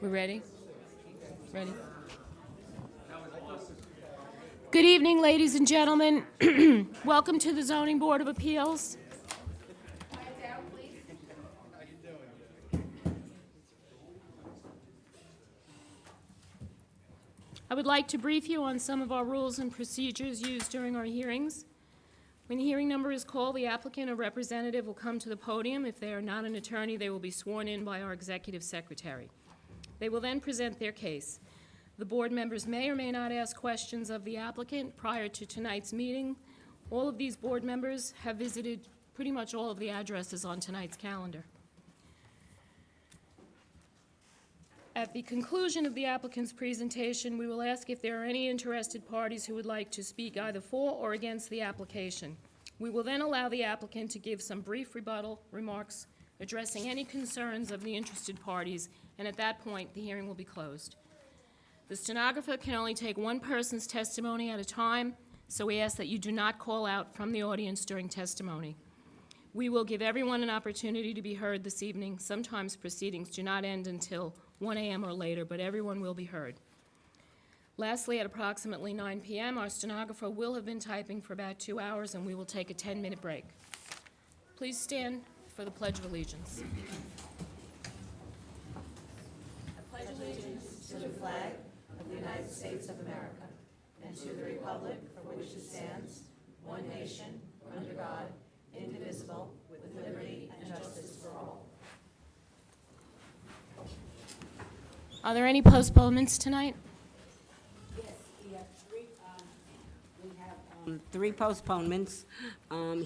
We're ready? Ready? Good evening, ladies and gentlemen. Welcome to the Zoning Board of Appeals. I would like to brief you on some of our rules and procedures used during our hearings. When the hearing number is called, the applicant or representative will come to the podium. If they are not an attorney, they will be sworn in by our executive secretary. They will then present their case. The board members may or may not ask questions of the applicant prior to tonight's meeting. All of these board members have visited pretty much all of the addresses on tonight's calendar. At the conclusion of the applicant's presentation, we will ask if there are any interested parties who would like to speak either for or against the application. We will then allow the applicant to give some brief rebuttal remarks addressing any concerns of the interested parties, and at that point, the hearing will be closed. The stenographer can only take one person's testimony at a time, so we ask that you do not call out from the audience during testimony. We will give everyone an opportunity to be heard this evening. Sometimes proceedings do not end until 1 a.m. or later, but everyone will be heard. Lastly, at approximately 9 p.m., our stenographer will have been typing for about 2 hours, and we will take a 10-minute break. Please stand for the Pledge of Allegiance. I pledge allegiance to the flag of the United States of America and to the republic for which it stands, one nation, under God, indivisible, with liberty and justice for all. Are there any postponements tonight? Yes, we have three postponements.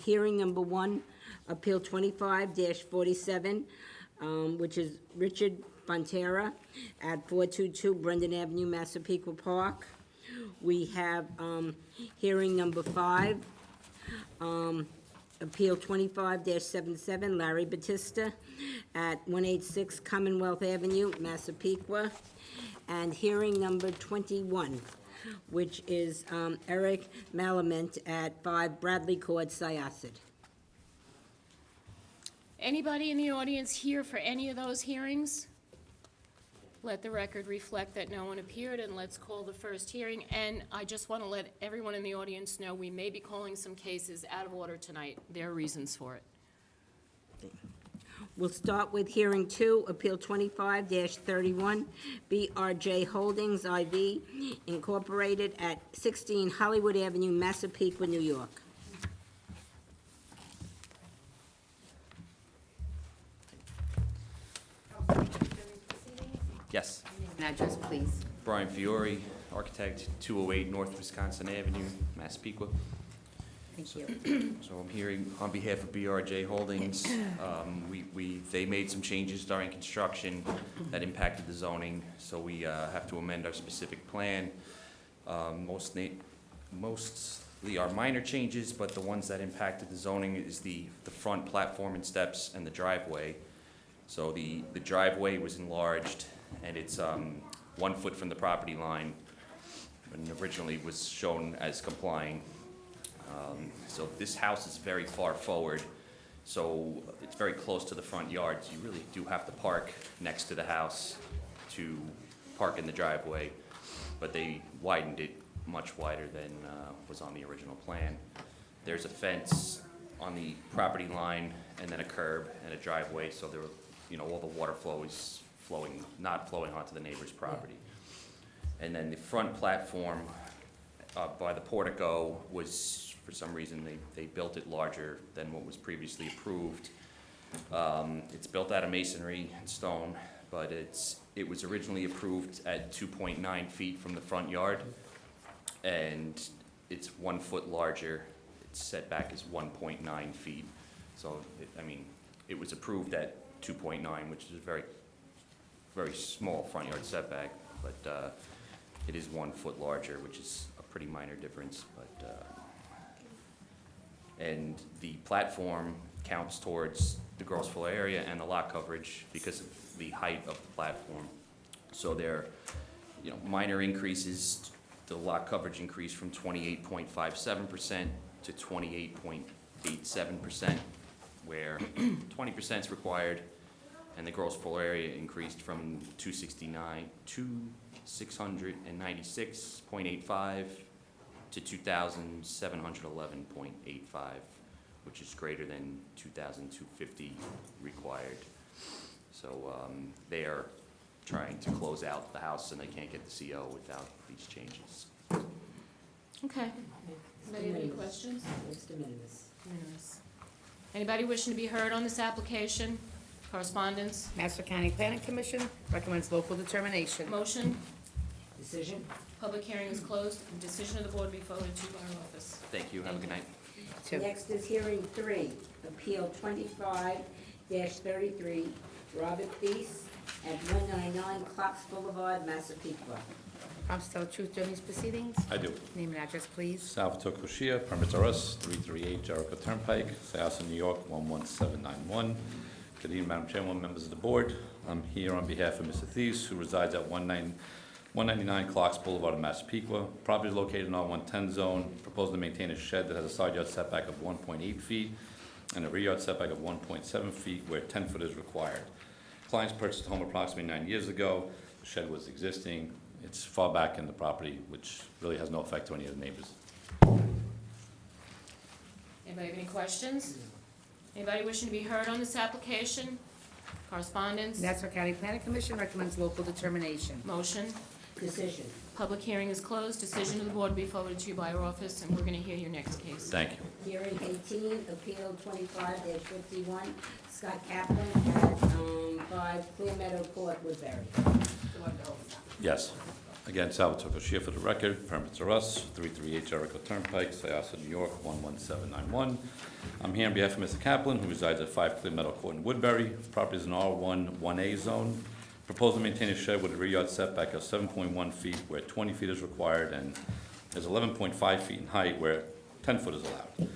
Hearing number one, Appeal 25-47, which is Richard Fontera at 422 Brendan Avenue, Massapequa Park. We have hearing number 5, Appeal 25-77, Larry Batista at 186 Commonwealth Avenue, Massapequa. And hearing number 21, which is Eric Malament at 5 Bradley Court, Syosset. Anybody in the audience here for any of those hearings? Let the record reflect that no one appeared, and let's call the first hearing. And I just want to let everyone in the audience know we may be calling some cases out of order tonight. There are reasons for it. We'll start with hearing 2, Appeal 25-31, BRJ Holdings IV Incorporated at 16 Hollywood Avenue, Massapequa, New York. Yes. And address, please. Brian Fiore, architect, 208 North Wisconsin Avenue, Massapequa. Thank you. So I'm here on behalf of BRJ Holdings. They made some changes during construction that impacted the zoning, so we have to amend our specific plan. Mostly are minor changes, but the ones that impacted the zoning is the front platform and steps and the driveway. So the driveway was enlarged, and it's 1 foot from the property line, and originally was shown as complying. So this house is very far forward, so it's very close to the front yard. So you really do have to park next to the house to park in the driveway, but they widened it much wider than was on the original plan. There's a fence on the property line, and then a curb and a driveway, so there, all the water flow is not flowing onto the neighbor's property. And then the front platform by the portico was, for some reason, they built it larger than what was previously approved. It's built out of masonry and stone, but it was originally approved at 2.9 feet from the front yard, and it's 1 foot larger. Its setback is 1.9 feet. So, it was approved at 2.9, which is a very, very small front yard setback, but it is 1 foot larger, which is a pretty minor difference. And the platform counts towards the gross floor area and the lot coverage because of the height of the platform. So there are, minor increases. The lot coverage increased from 28.57% to 28.87%, where 20% is required, and the gross floor area increased from 696.85 to 2,711.85, which is greater than 2,250 required. So they are trying to close out the house, and they can't get the CO without these changes. Okay. Anybody have any questions? It's de minimis. Unanimous. Anybody wishing to be heard on this application? Correspondence? Nassau County Planning Commission recommends local determination. Motion? Decision? Public hearing is closed, and decision of the board will be forwarded to our office. Thank you, have a good night. 2. Next is hearing 3, Appeal 25-33, Robert Thies at 199 Clocks Boulevard, Massapequa. Promise to tell the truth during these proceedings? I do. Name and address, please. Salvatore Koshia, permits RS 338 Jericho Turnpike, Syosset, New York 11791. Good evening, Madam Chairwoman, members of the board. I'm here on behalf of Mr. Thies, who resides at 199 Clocks Boulevard in Massapequa. Property is located in R110 zone, proposed to maintain a shed that has a side yard setback of 1.8 feet and a rear yard setback of 1.7 feet where 10 foot is required. Clients purchased the home approximately 9 years ago. The shed was existing. It's far back in the property, which really has no effect to any of the neighbors. Anybody have any questions? Anybody wishing to be heard on this application? Correspondence? Nassau County Planning Commission recommends local determination. Motion? Decision? Public hearing is closed, decision of the board will be forwarded to you by our office, and we're gonna hear your next case. Thank you. Hearing 18, Appeal 25-51, Scott Kaplan at 5 Clear Meadow Court, Woodbury. Yes. Again, Salvatore Koshia for the record, permits are us, 338 Jericho Turnpike, Syosset, New York 11791. I'm here on behalf of Mr. Kaplan, who resides at 5 Clear Meadow Court in Woodbury. Property is an R1 1A zone. Proposed to maintain a shed with a rear yard setback of 7.1 feet where 20 feet is required, and is 11.5 feet in height where 10 foot is allowed.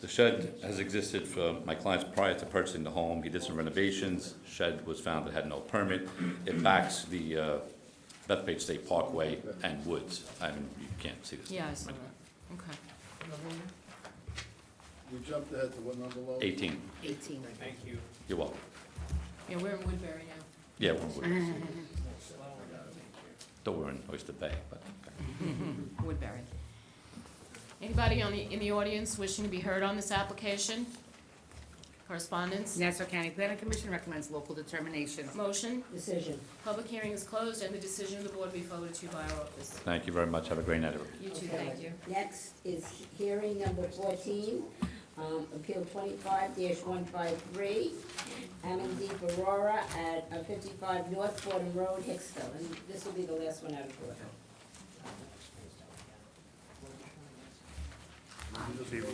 The shed has existed for my clients prior to purchasing the home. He did some renovations. Shed was found that had no permit. It backs the Bethpage State Parkway and woods. I mean, you can't see this. Yeah, I saw that. Okay. We jumped ahead to what number, Lois? 18. 18. You're welcome. Yeah, we're in Woodbury now. Yeah, though we're in Oyster Bay, but. Okay. Woodbury. Anybody in the audience wishing to be heard on this application? Correspondence? Nassau County Planning Commission recommends local determination. Motion? Decision? Public hearing is closed, and the decision of the board will be forwarded to you by our office. Thank you very much. Have a great night, everyone. You too, thank you. Next is hearing number 14, Appeal 25-153, Amandeep Aurora at 55 North Fordham Road, Hicksville. And this will be the last one out of order. Raise your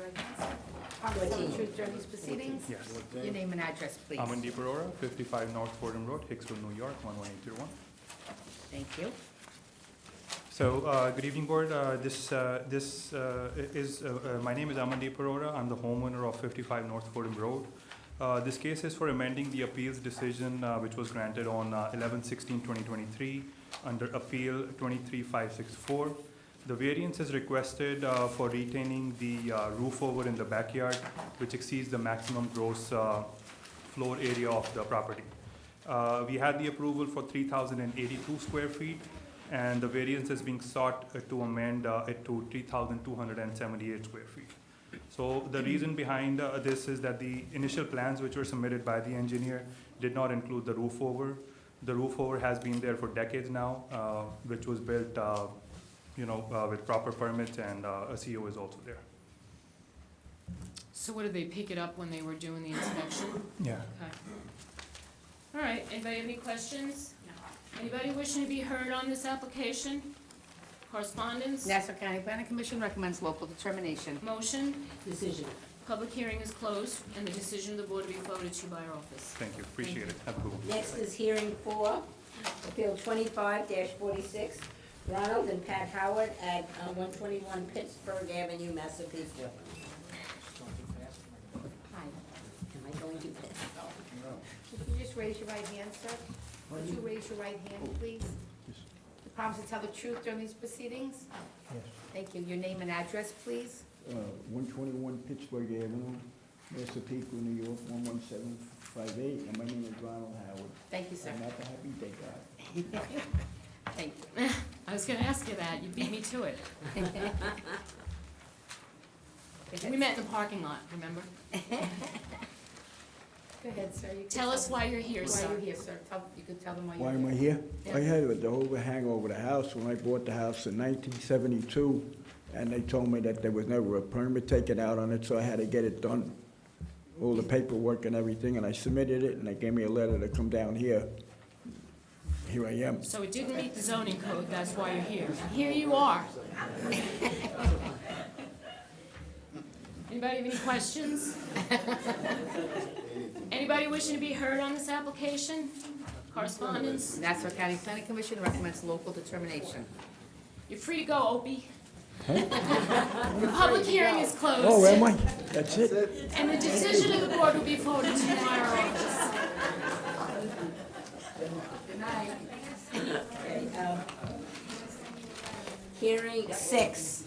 right hand, sir. Promise to tell the truth during these proceedings? Yes. Your name and address, please. Amandeep Arora, 55 North Fordham Road, Hicksville, New York, 11801. Thank you. So, good evening, board. My name is Amandeep Arora. I'm the homeowner of 55 North Fordham Road. This case is for amending the appeals decision, which was granted on 11/16/2023 under Appeal 23564. The variance is requested for retaining the roof over in the backyard, which exceeds the maximum gross floor area of the property. We had the approval for 3,082 square feet, and the variance is being sought to amend it to 3,278 square feet. So the reason behind this is that the initial plans which were submitted by the engineer did not include the roof over. The roof over has been there for decades now, which was built with proper permits, and a CO is also there. So what, did they pick it up when they were doing the inspection? Yeah. Okay. All right, anybody have any questions? Anybody wishing to be heard on this application? Correspondence? Nassau County Planning Commission recommends local determination. Motion? Decision? Public hearing is closed, and the decision of the board will be forwarded to you by our office. Thank you, appreciate it. Have a good one. Next is hearing 4, Appeal 25-46, Ronald and Pat Howard at 121 Pittsburgh Avenue, Massapequa. Hi. Am I going too fast? Could you just raise your right hand, sir? Would you raise your right hand, please? You promise to tell the truth during these proceedings? Yes. Thank you. Your name and address, please? 121 Pittsburgh Avenue, Massapequa, New York, 5'8", and my name is Ronald Howard. Thank you, sir. I'm not the happy day guy. Thank you. I was gonna ask you that, you beat me to it. We met in the parking lot, remember? Go ahead, sir. You can Tell us why you're here, Why sir. you're here, sir. You can tell them why Why you're am I here. here? I had the overhang over the house when I bought the house in 1972, and they told me that there was never a permit taken out on it, so I had to get it done, all the paperwork and everything, and I submitted it, and they gave me a letter to come down here. Here I am. So it didn't meet the zoning code, that's why you're here. Here you are. Anybody have any questions? Anybody wishing to be heard on this application? Correspondence? Nassau County Planning Commission recommends local determination. You're free to go, Opie. The public hearing is closed. Oh, am I? That's it? And the decision of the board will be forwarded to you in our office. Good night. Hearing 6.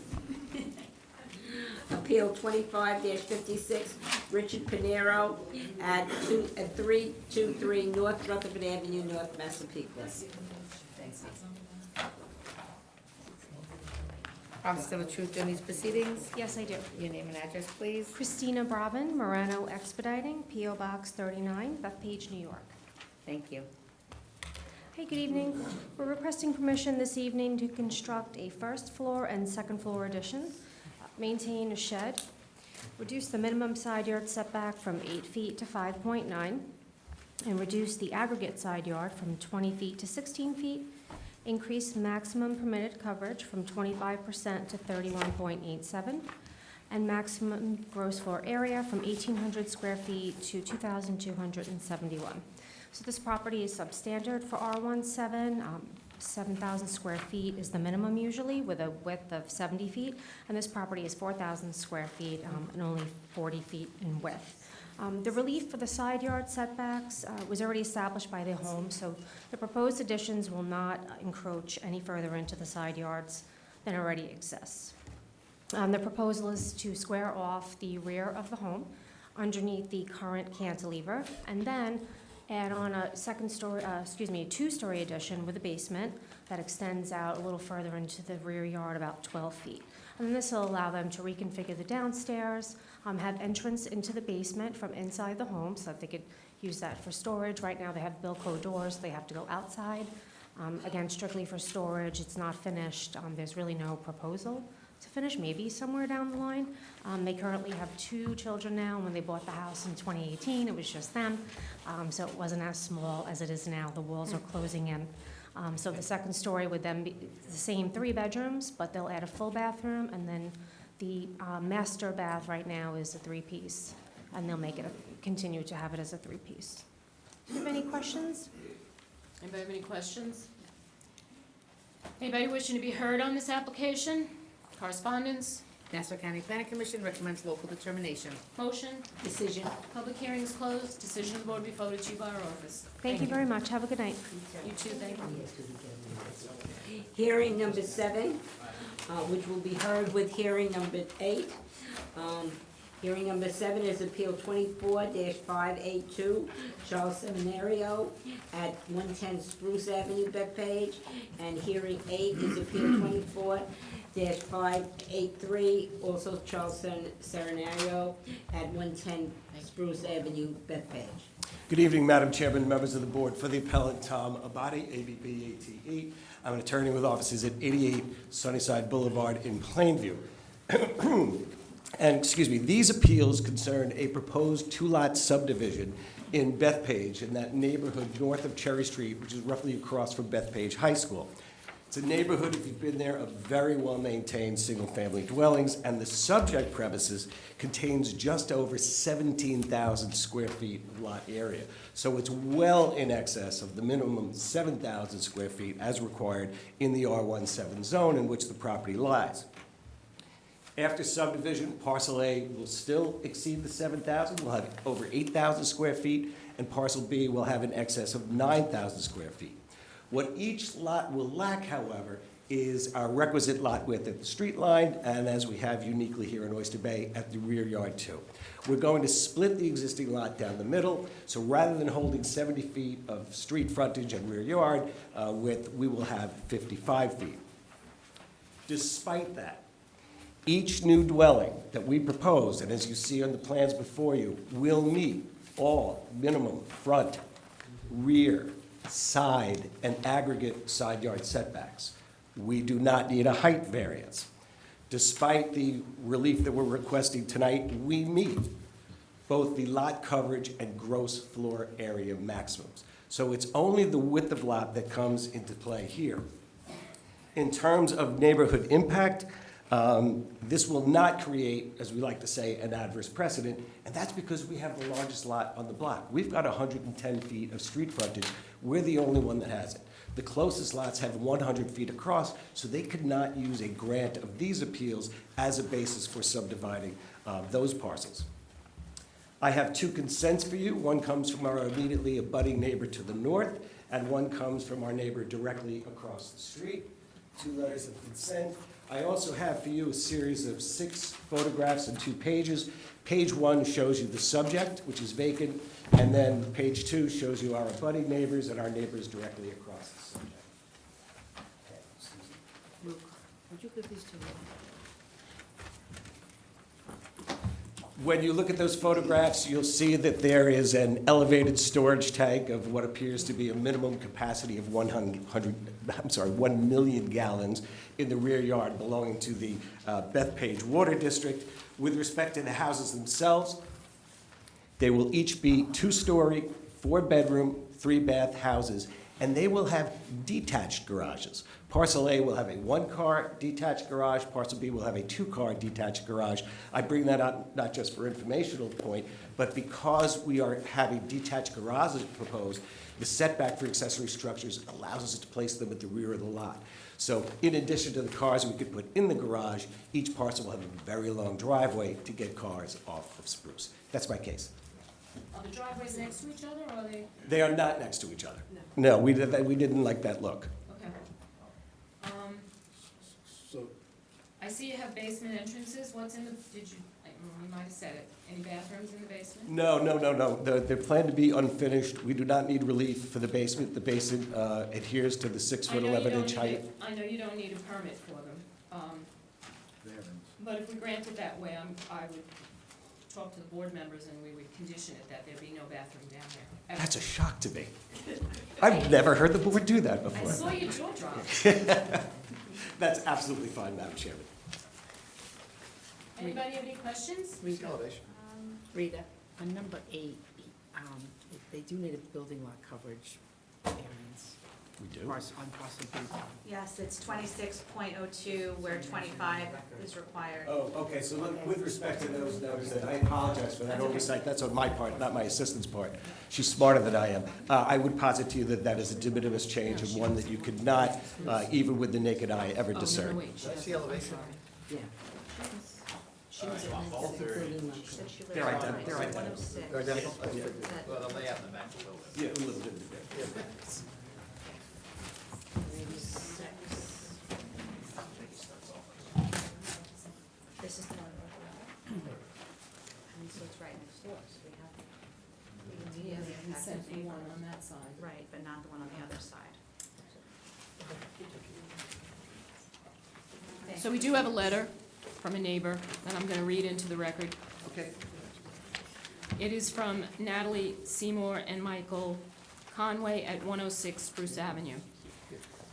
Appeal 25-56, Richard Pinero at 323 North Rutherford Avenue, North Massapequa. Promise to tell the truth during these proceedings. Yes, I do. Your name and address, please. Christina Brabin, Morano Expediting, P.O. Box 39, Bethpage, New York. Thank you. Hey, good evening. We're requesting permission this evening to construct a first floor and second floor addition, maintain a shed, reduce the minimum side yard setback from 8 feet to 5.9, and reduce the aggregate side yard from 20 feet to 16 feet, increase maximum permitted coverage from 25% to 31.87, and maximum gross floor area from 1,800 square feet to 2,271. So this property is substandard for R17. 7,000 square feet is the minimum usually, with a width of 70 feet, and this property is 4,000 square feet and only 40 feet in width. The relief for the side yard setbacks was already established by the home, so the proposed additions will not encroach any further into the side yards than already exists. The proposal is to square off the rear of the home underneath the current cantilever, and then add on a two-story addition with a basement that extends out a little further into the rear yard, about 12 feet. And then this will allow them to reconfigure the downstairs, have entrance into the basement from inside the home so that they could use that for storage. Right now, they have Bilco doors, they have to go outside. Again, strictly for storage, it's not finished. There's really no proposal to finish, maybe somewhere down the line. They currently have 2 children now. When they bought the house in 2018, it was just them. So it wasn't as small as it is now. The walls are closing in. So the second story would then be the same 3 bedrooms, but they'll add a full bathroom, and then the master bath right now is a 3-piece, and they'll make it continue to have it as a 3-piece. Do you have any questions? Anybody have any questions? Anybody wishing to be heard on this application? Correspondence? Nassau County Planning Commission recommends local determination. Motion? Decision. Public hearing is closed. Decision of the board will be forwarded to you by our office. Thank you very much. Have a good night. You too, thank you. Hearing number 7, which will be heard with hearing number 8. Hearing number 7 is Appeal 24-582, Charles Seminario at 110 Spruce Avenue, Bethpage. And hearing 8 is Appeal 24-583, also Charles Seminario at 110 Spruce Avenue, Bethpage. Good evening, Madam Chairman, members of the board. For the appellant, Tom Abadi, ABB-ATE. I'm an attorney with offices at 88 Sunnyside Boulevard in Plainview. And, these appeals concern a proposed 2-lot subdivision in Bethpage, in that neighborhood north of Cherry Street, which is roughly across from Bethpage High School. It's a neighborhood, if you've been there, of very well-maintained single-family dwellings, and the subject premises contains just over 17,000 square feet of lot area. So it's well in excess of the minimum 7,000 square feet as required in the R17 zone in which the property lies. After subdivision, parcel A will still exceed the 7,000, we'll have over 8,000 square feet, and parcel B will have an excess of 9,000 square feet. What each lot will lack, however, is our requisite lot width at the street line, and as we have uniquely here in Oyster Bay, at the rear yard too. We're going to split the existing lot down the middle, so rather than holding 70 feet of street frontage and rear yard width, we will have 55 feet. Despite that, each new dwelling that we propose, and as you see on the plans before you, will meet all minimum front, rear, side, and aggregate side yard setbacks. We do not need a height variance. Despite the relief that we're requesting tonight, we meet both the lot coverage and gross floor area maximums. So it's only the width of lot that comes into play here. In terms of neighborhood impact, this will not create, as we like to say, an adverse precedent, and that's because we have the largest lot on the block. We've got 110 feet of street frontage. We're the only one that has it. The closest lots have 100 feet across, so they could not use a grant of these appeals as a basis for subdividing those parcels. I have two consents for you. One comes from our immediately abutting neighbor to the north, and one comes from our neighbor directly across the street. 2 letters of consent. I also have for you a series of 6 photographs and 2 pages. Page 1 shows you the subject, which is vacant, and then page 2 shows you our abutting neighbors and our neighbors directly across the subject. Okay, excuse me. Luke, would you give these to me? When you look at those photographs, you'll see that there is an elevated storage tank of what appears to be a minimum capacity of 1 million gallons in the rear yard belonging to the Bethpage Water District. With respect to the houses themselves, they will each be 2-story, 4-bedroom, 3-bath houses, and they will have detached garages. Parcel A will have a 1-car detached garage, parcel B will have a 2-car detached garage. I bring that up not just for informational point, but because we are having detached garages proposed, the setback for accessory structures allows us to place them at the rear of the lot. So in addition to the cars we could put in the garage, each parcel will have a very long driveway to get cars off of Spruce. That's my case. Are the driveways next to each other, or are they? They are not next to each other. No, we didn't like that look. Okay. So, I see you have basement entrances. What's in the, you might have said it. Any bathrooms in the basement? No. They're planned to be unfinished. We do not need relief for the basement. The basement adheres to the 6-foot 11-inch height. I know you don't need a permit for them. But if we grant it that way, I would talk to the board members and we would condition it that there be no bathroom down there. That's a shock to me. I've never heard the board do that I before. saw your jaw drop. That's absolutely fine, Madam Chairman. Anybody have any questions? Rita, Rita, on number 8, they do need a building lot coverage variance. We do? On parcel B. Yes, it's 26.02 where 25 is required. Oh, okay, so look, with respect to those numbers, I apologize for that oversight. That's on my part, not my assistant's part. She's smarter than I am. I would posit to you that that is a de minimis change and one that you could not, even with the naked eye, ever Oh, no, discern. wait, she That's the elevation. Yeah. She was They're identical. They're identical. 106. They're identical? Yeah. Well, the layout in the back is over. Yeah, a little bit of it. This is the one. And so it's right next door, so we have, we Yeah, immediately he impact said the the one neighbor. on that side. Right, but not the one on the other side. So we do have a letter from a neighbor that I'm gonna read into the record. Okay. It is from Natalie Seymour and Michael Conway at 106 Spruce Avenue.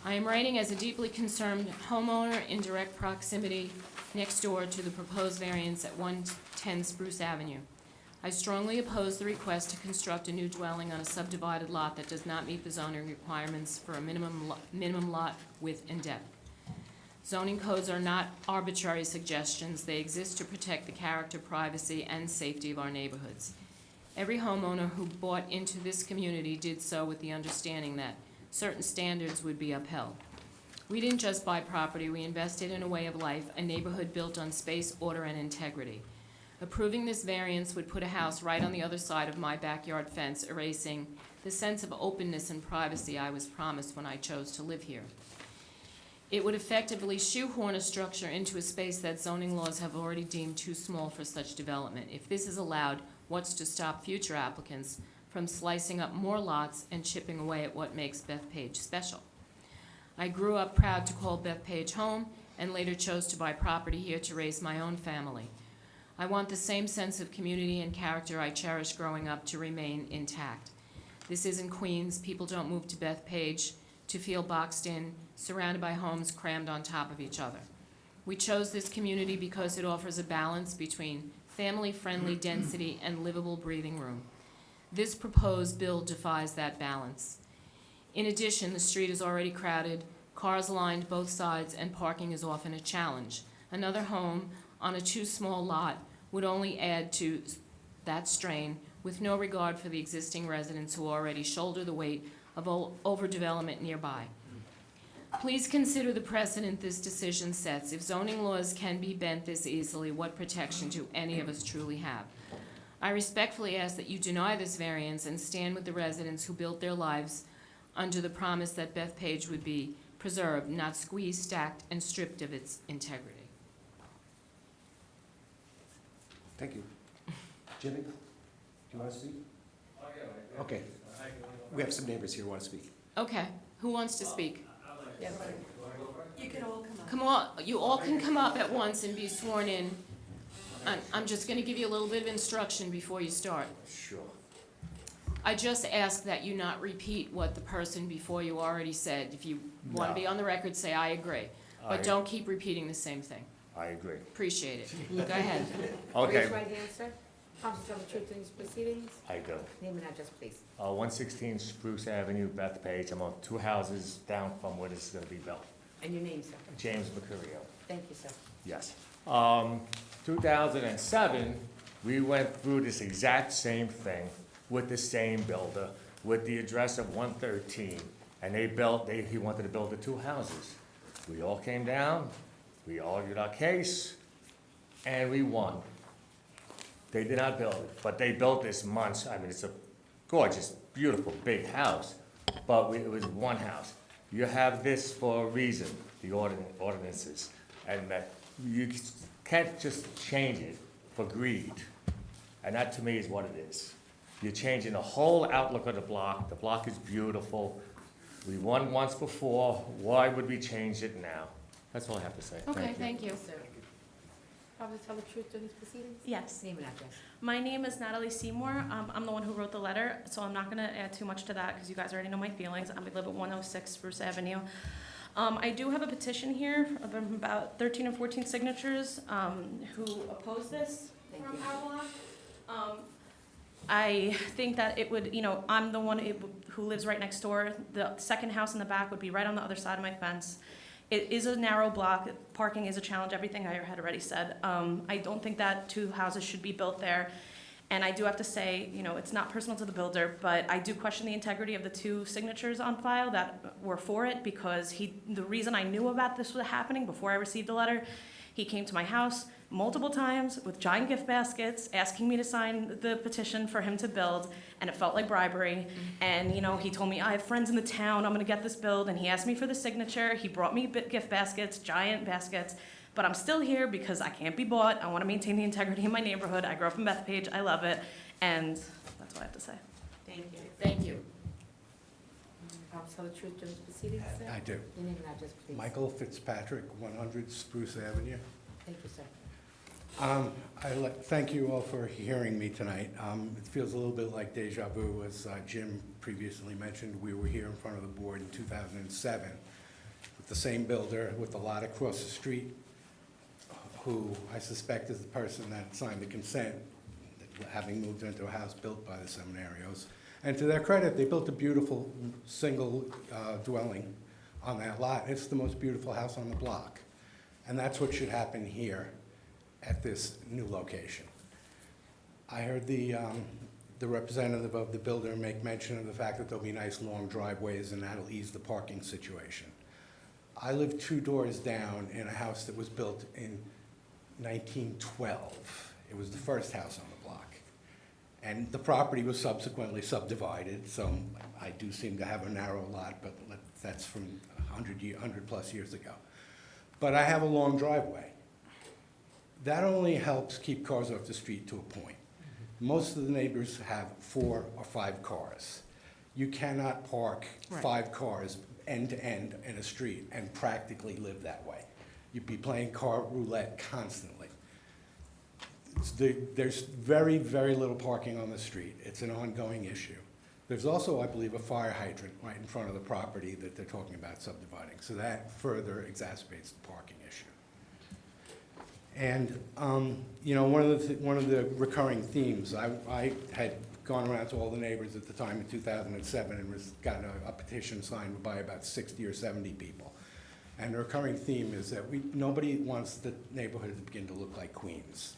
I am writing as a deeply concerned homeowner in direct proximity next door to the proposed variance at 110 Spruce Avenue. I strongly oppose the request to construct a new dwelling on a subdivided lot that does not meet the zoning requirements for a minimum lot width and depth. Zoning codes are not arbitrary suggestions. They exist to protect the character, privacy, and safety of our neighborhoods. Every homeowner who bought into this community did so with the understanding that certain standards would be upheld. We didn't just buy property, we invested in a way of life, a neighborhood built on space, order, and integrity. Approving this variance would put a house right on the other side of my backyard fence, erasing the sense of openness and privacy I was promised when I chose to live here. It would effectively shoehorn a structure into a space that zoning laws have already deemed too small for such development. If this is allowed, what's to stop future applicants from slicing up more lots and chipping away at what makes Bethpage special? I grew up proud to call Bethpage home and later chose to buy property here to raise my own family. I want the same sense of community and character I cherished growing up to remain intact. This isn't Queens. People don't move to Bethpage to feel boxed in, surrounded by homes crammed on top of each other. We chose this community because it offers a balance between family-friendly density and livable breathing room. This proposed bill defies that balance. In addition, the street is already crowded, cars lined both sides, and parking is often a challenge. Another home on a too small lot would only add to that strain, with no regard for the existing residents who already shoulder the weight of overdevelopment nearby. Please consider the precedent this decision sets. If zoning laws can be bent this easily, what protection do any of us truly have? I respectfully ask that you deny this variance and stand with the residents who built their lives under the promise that Bethpage would be preserved, not squeezed, stacked, and stripped of its integrity. Thank you. Jimmy, do you want to speak? Okay. We have some neighbors here who want to speak. Okay, who wants to speak? You can all come up. Come on, you all can come up at once and be sworn in. I'm just gonna give you a little bit of instruction before you start. Sure. I just ask that you not repeat what the person before you already said. If you wanna be on the record, say, I agree. But don't keep repeating the same thing. I agree. Appreciate it. Go ahead. Raise your right hand, sir. Promise to tell the truth in these proceedings. I do. Name and address, please. 116 Spruce Avenue, Bethpage. I'm on 2 houses down from where this is gonna be built. And your name, sir. James Mercurio. Thank you, sir. Yes. 2007, we went through this exact same thing with the same builder, with the address of 113. And he wanted to build the 2 houses. We all came down, we argued our case, and we won. They did not build it, but they built this it's a gorgeous, beautiful, big house, but it was one house. You have this for a reason, the ordinances, and that you can't just change it for greed. And that to me is what it is. You're changing the whole outlook of the block. The block is beautiful. We won once before. Why would we change it now? That's all I have to say. Okay, thank you. Sir. Promise to tell the truth in these proceedings. Yes. Name and address. My name is Natalie Seymour. I'm the one who wrote the letter, so I'm not going to add too much to that because you guys already know my feelings. I live at 106 Spruce Avenue. I do have a petition here of about 13 or 14 signatures who oppose this from our block. I think that it would, I'm the one who lives right next door. The second house in the back would be right on the other side of my fence. It is a narrow block. Parking is a challenge, everything I had already said. I don't think that 2 houses should be built there. And I do have to say, it's not personal to the builder, but I do question the integrity of the 2 signatures on file that were for it, because the reason I knew about this was happening before I received the letter, he came to my house multiple times with giant gift baskets, asking me to sign the petition for him to build, and it felt like bribery. And, he told me, I have friends in the town, I'm gonna get this built, and he asked me for the signature. He brought me gift baskets, giant baskets, but I'm still here because I can't be bought. I wanna maintain the integrity of my neighborhood. I grew up in Bethpage, I love it, and that's what I have to say. Thank you. Thank you. Promise to tell the truth in these proceedings, sir. I do. Your name and address, please. Michael Fitzpatrick, 100 Spruce Avenue. Thank you, sir. Thank you all for hearing me tonight. It feels a little bit like deja vu, as Jim previously mentioned. We were here in front of the board in 2007 with the same builder with the lot across the street, who I suspect is the person that signed the consent, having moved into a house built by the Seminarios. And to their credit, they built a beautiful single dwelling on that lot. It's the most beautiful house on the block. And that's what should happen here at this new location. I heard the representative of the builder make mention of the fact that there'll be nice long driveways and that'll ease the parking situation. I live 2 doors down in a house that was built in 1912. It was the first house on the block. And the property was subsequently subdivided, so I do seem to have a narrow lot, but that's from 100-plus years ago. But I have a long driveway. That only helps keep cars off the street to a point. Most of the neighbors have 4 or 5 cars. You cannot park 5 cars end to end in a street and practically live that way. You'd be playing car roulette constantly. There's very, very little parking on the street. It's an ongoing issue. There's also, I believe, a fire hydrant right in front of the property that they're talking about subdividing, so that further exacerbates the parking issue. And, you know, one of the recurring themes, I had gone around to all the neighbors at the time in 2007 and gotten a petition signed by about 60 or 70 people. And the recurring theme is that nobody wants the neighborhood to begin to look like Queens.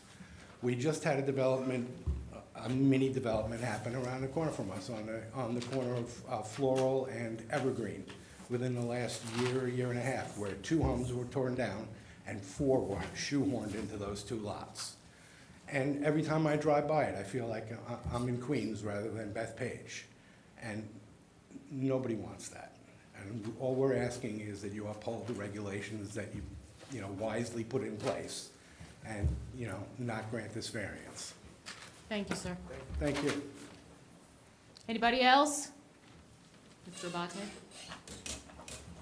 We just had a mini development happen around the corner from us on the corner of Floral and Evergreen within the last year and a half, where 2 homes were torn down and 4 were shoehorned into those 2 lots. And every time I drive by it, I feel like I'm in Queens rather than Bethpage. And nobody wants that. And all we're asking is that you uphold the regulations that you know, wisely put in place and, you know, not grant this variance. Thank you, sir. Thank you. Anybody else? Mr. Abate?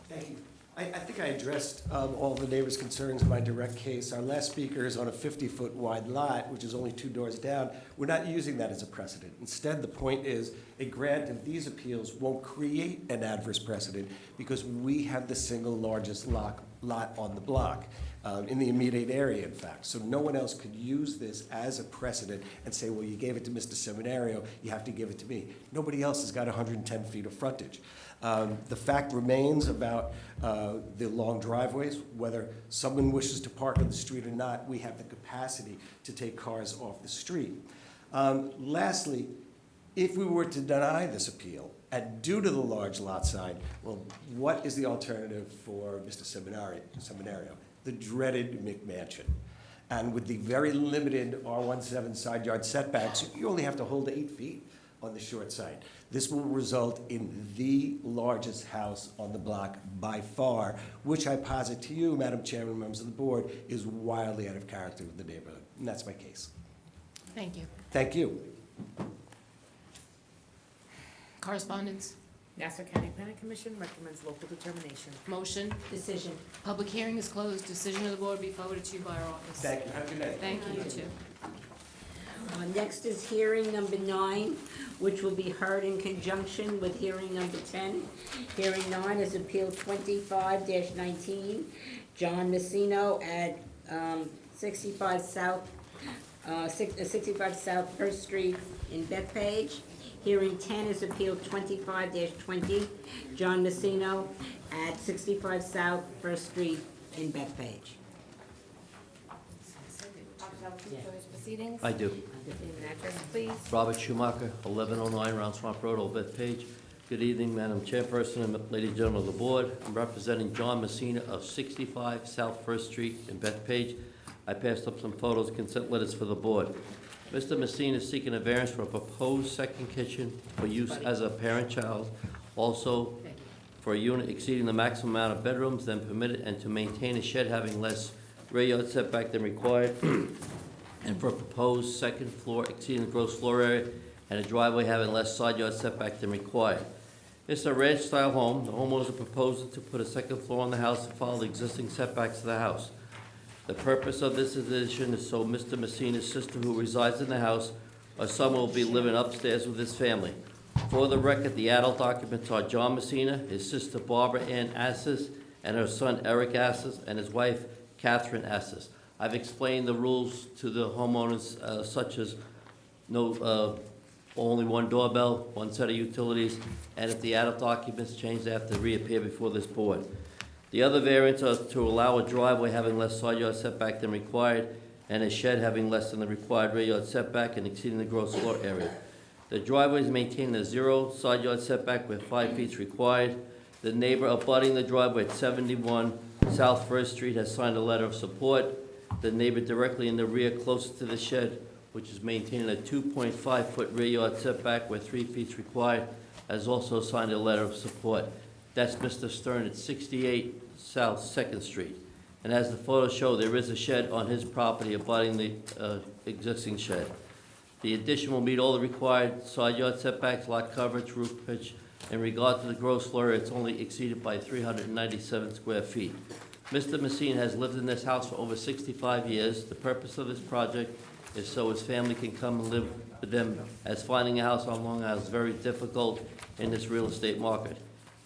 Thank you. I think I addressed all the neighbors' concerns in my direct case. Our last speaker is on a 50-foot wide lot, which is only 2 doors down. We're not using that as a precedent. Instead, the point is a grant of these appeals won't create an adverse precedent because we have the single largest lot on the block, in the immediate area, in fact. So no one else could use this as a precedent and say, well, you gave it to Mr. Seminario, you have to give it to me. Nobody else has got 110 feet of frontage. The fact remains about the long driveways, whether someone wishes to park on the street or not, we have the capacity to take cars off the street. Lastly, if we were to deny this appeal, and due to the large lot size, well, what is the alternative for Mr. Seminario? The dreaded McMansion. And with the very limited R17 side yard setbacks, you only have to hold 8 feet on the short side. This will result in the largest house on the block by far, which I posit to you, Madam Chairman, members of the board, is wildly out of character with the neighborhood. And that's my case. Thank you. Thank you. Correspondence? Nassau County Planning Commission recommends local determination. Motion? Decision. Public hearing is closed. Decision of the board will be forwarded to you by our office. Thank you. Have a good night. Thank you, you too. Next is hearing number 9, which will be heard in conjunction with hearing number 10. Hearing 9 is Appeal 25-19, John Messino at 65 South First Street in Bethpage. Hearing 10 is Appeal 25-20, John Messino at 65 South First Street in Bethpage. Proceedings. I do. Name and address, please. Robert Schumacher, 1109 Round Swamp Road, Old Bethpage. Good evening, Madam Chairperson and ladies and gentlemen of the board. I'm representing John Messina of 65 South First Street in Bethpage. I passed up some photos and consent letters for the board. Mr. Messina is seeking a variance for a proposed second kitchen for use as a parent-child, also for a unit exceeding the maximum amount of bedrooms than permitted, and to maintain a shed having less rear yard setback than required, and for a proposed second floor exceeding the gross floor area, and a driveway having less side yard setback than required. It's a ranch-style home. The homeowners are proposing to put a second floor on the house and follow the existing setbacks of the house. The purpose of this addition is so Mr. Messina's sister, who resides in the house, or someone will be living upstairs with his family. For the record, the adult occupants are John Messina, his sister Barbara Ann Assis, and her son Eric Assis, and his wife Catherine Assis. I've explained the rules to the homeowners, such as only one doorbell, one set of utilities, and if the adult occupants change, they have to reappear before this board. The other variants are to allow a driveway having less side yard setback than required, and a shed having less than the required rear yard setback and exceeding the gross floor area. The driveway is maintaining a 0 side yard setback where 5 feet is required. The neighbor abutting the driveway at 71 South First Street has signed a letter of support. The neighbor directly in the rear closest to the shed, which is maintaining a 2.5-foot rear yard setback where 3 feet is required, has also signed a letter of support. That's Mr. Stern at 68 South Second Street. And as the photos show, there is a shed on his property abutting the existing shed. The addition will meet all the required side yard setbacks, lot coverage, roof pitch. In regard to the gross floor area, it's only exceeded by 397 square feet. Mr. Messina has lived in this house for over 65 years. The purpose of this project is so his family can come and live with them, as finding a house on Long Island is very difficult in this real estate market.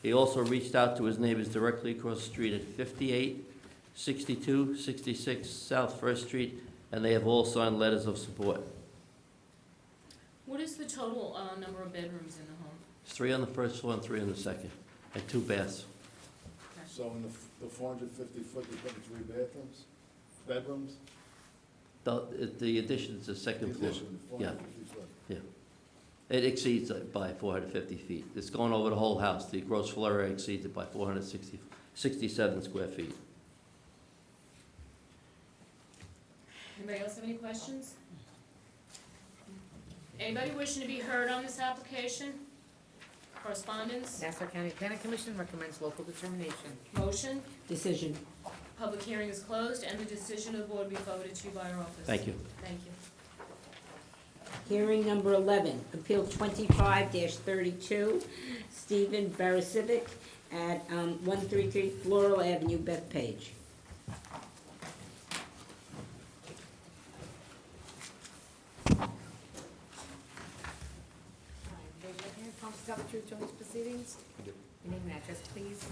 He also reached out to his neighbors directly across the street at 58, 62, 66 South First Street, and they have all signed letters of support. What is the total number of bedrooms in the home? There's 3 on the first floor and 3 on the second, and 2 baths. So in the 450 foot, you're putting 3 bathrooms, bedrooms? The addition is the second floor. Addition, Yeah, 450 foot. yeah. It exceeds it by 450 feet. It's going over the whole house. The gross floor area exceeds it by 467 square feet. Anybody else have any questions? Anybody wishing to be heard on this application? Correspondence? Nassau County Planning Commission recommends local determination. Motion? Decision. Public hearing is closed, and the decision of the board will be forwarded to you by our office. Thank you. Thank you. Hearing number 11, Appeal 25-32, Stephen Barasivic at 133 Floral Avenue, Bethpage. Raise your hand. Promise to tell the truth during these proceedings? I do. Your name and address, please.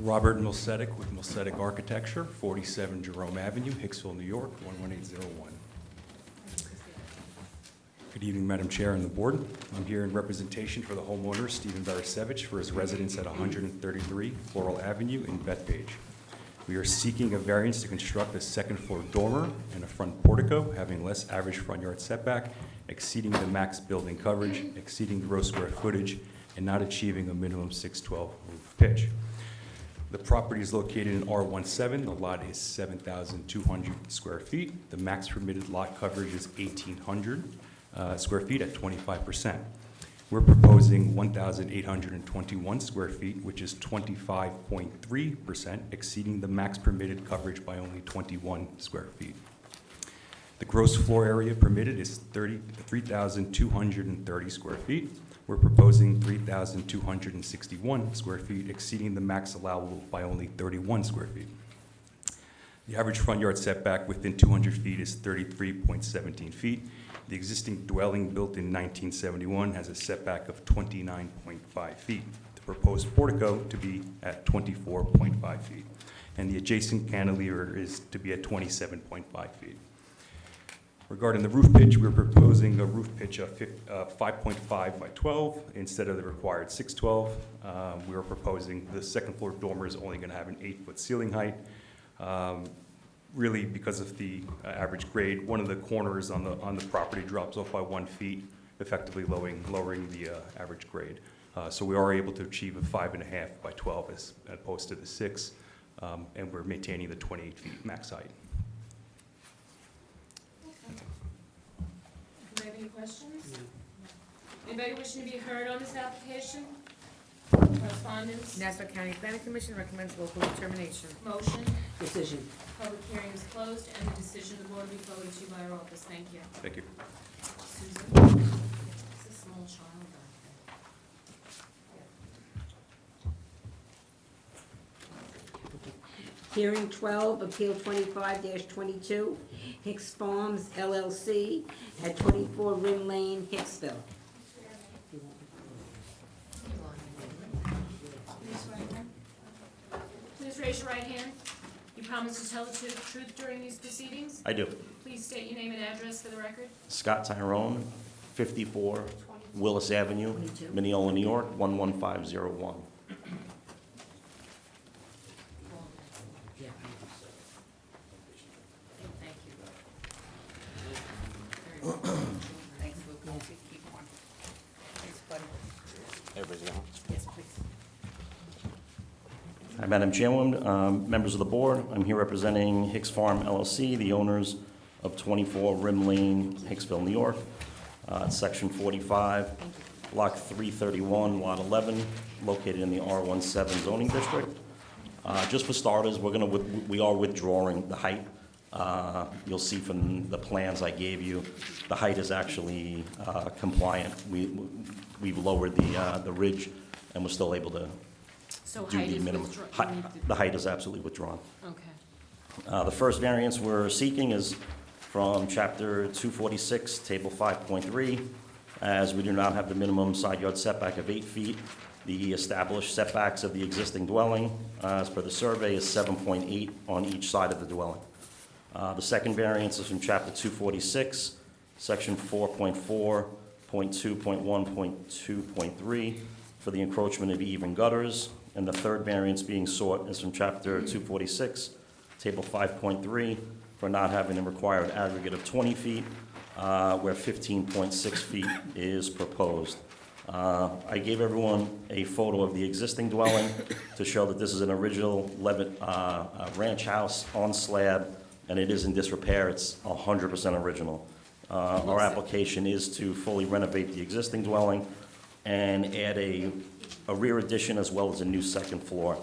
Robert Milsetic with Milsetic Architecture, 47 Jerome Avenue, Hicksville, New York, 11801. Good evening, Madam Chair and the Board. I'm here in representation for the homeowner, Stephen Barasevich, for his residence at 133 Floral Avenue in Bethpage. We are seeking a variance to construct a second-floor dormer and a front portico, having less average front yard setback, exceeding the max building coverage, exceeding gross square footage, and not achieving a minimum 612 roof pitch. The property is located in R17. The lot is 7,200 square feet. The max permitted lot coverage is 1,800 square feet at 25%. We're proposing 1,821 square feet, which is 25.3%, exceeding the max permitted coverage by only 21 square feet. The gross floor area permitted is 3,230 square feet. We're proposing 3,261 square feet, exceeding the max allowable by only 31 square feet. The average front yard setback within 200 feet is 33.17 feet. The existing dwelling, built in 1971, has a setback of 29.5 feet. The proposed portico to be at 24.5 feet, and the adjacent cantilever is to be at 27.5 feet. Regarding the roof pitch, we're proposing a roof pitch of 5.5 by 12 instead of the required 612. We are proposing the second floor dormer is only going to have an 8-foot ceiling height. Really, because of the average grade, one of the corners on the property drops off by 1 feet, effectively lowering the average grade. So we are able to achieve a 5.5 by 12 as opposed to the 6, and we're maintaining the 28 feet max height. Do you have any questions? Anybody wishing to be heard on this application? Correspondence? Nassau County Planning Commission recommends local determination. Motion? Decision. Public hearing is closed, and the decision of the board will be forwarded to you by our office. Thank you. Thank you. Susan? It's a small child back there. Hearing 12, Appeal 25-22, Hicks Farms LLC at 24 Rim Lane, Hicksville. Please raise your right hand. You promise to tell the truth during these proceedings? I do. Please state your name and address for the record. Scott Tyrone, 54 Willis Avenue, Mineola, New York, 11501. Thank you. Thanks, Luke. Keep on. Thanks, buddy. Everybody's going. Yes, please. Hi, Madam Chairwoman, members of the board. I'm here representing Hicks Farm LLC, the owners of 24 Rim Lane, Hicksville, New York. It's Section 45. Block 331, Lot 11, located in the R17 zoning district. Just for starters, we are withdrawing the height. You'll see from the plans I gave you, the height is actually compliant. We've lowered the ridge, and we're still able to So do height the is minimum. withdrawn. The height is absolutely withdrawn. Okay. The first variance we're seeking is from Chapter 246, Table 5.3. As we do not have the minimum side yard setback of 8 feet, the established setbacks of the existing dwelling, as per the survey, is 7.8 on each side of the dwelling. The second variance is from Chapter 246, Section 4.4.2.1.2.3 for the encroachment of eave and gutters. And the third variance being sought is from Chapter 246, Table 5.3, for not having a required aggregate of 20 feet, where 15.6 feet is proposed. I gave everyone a photo of the existing dwelling to show that this is an original Levitt ranch house on slab, and it is in disrepair. It's 100% original. Our application is to fully renovate the existing dwelling and add a rear addition as well as a new second floor.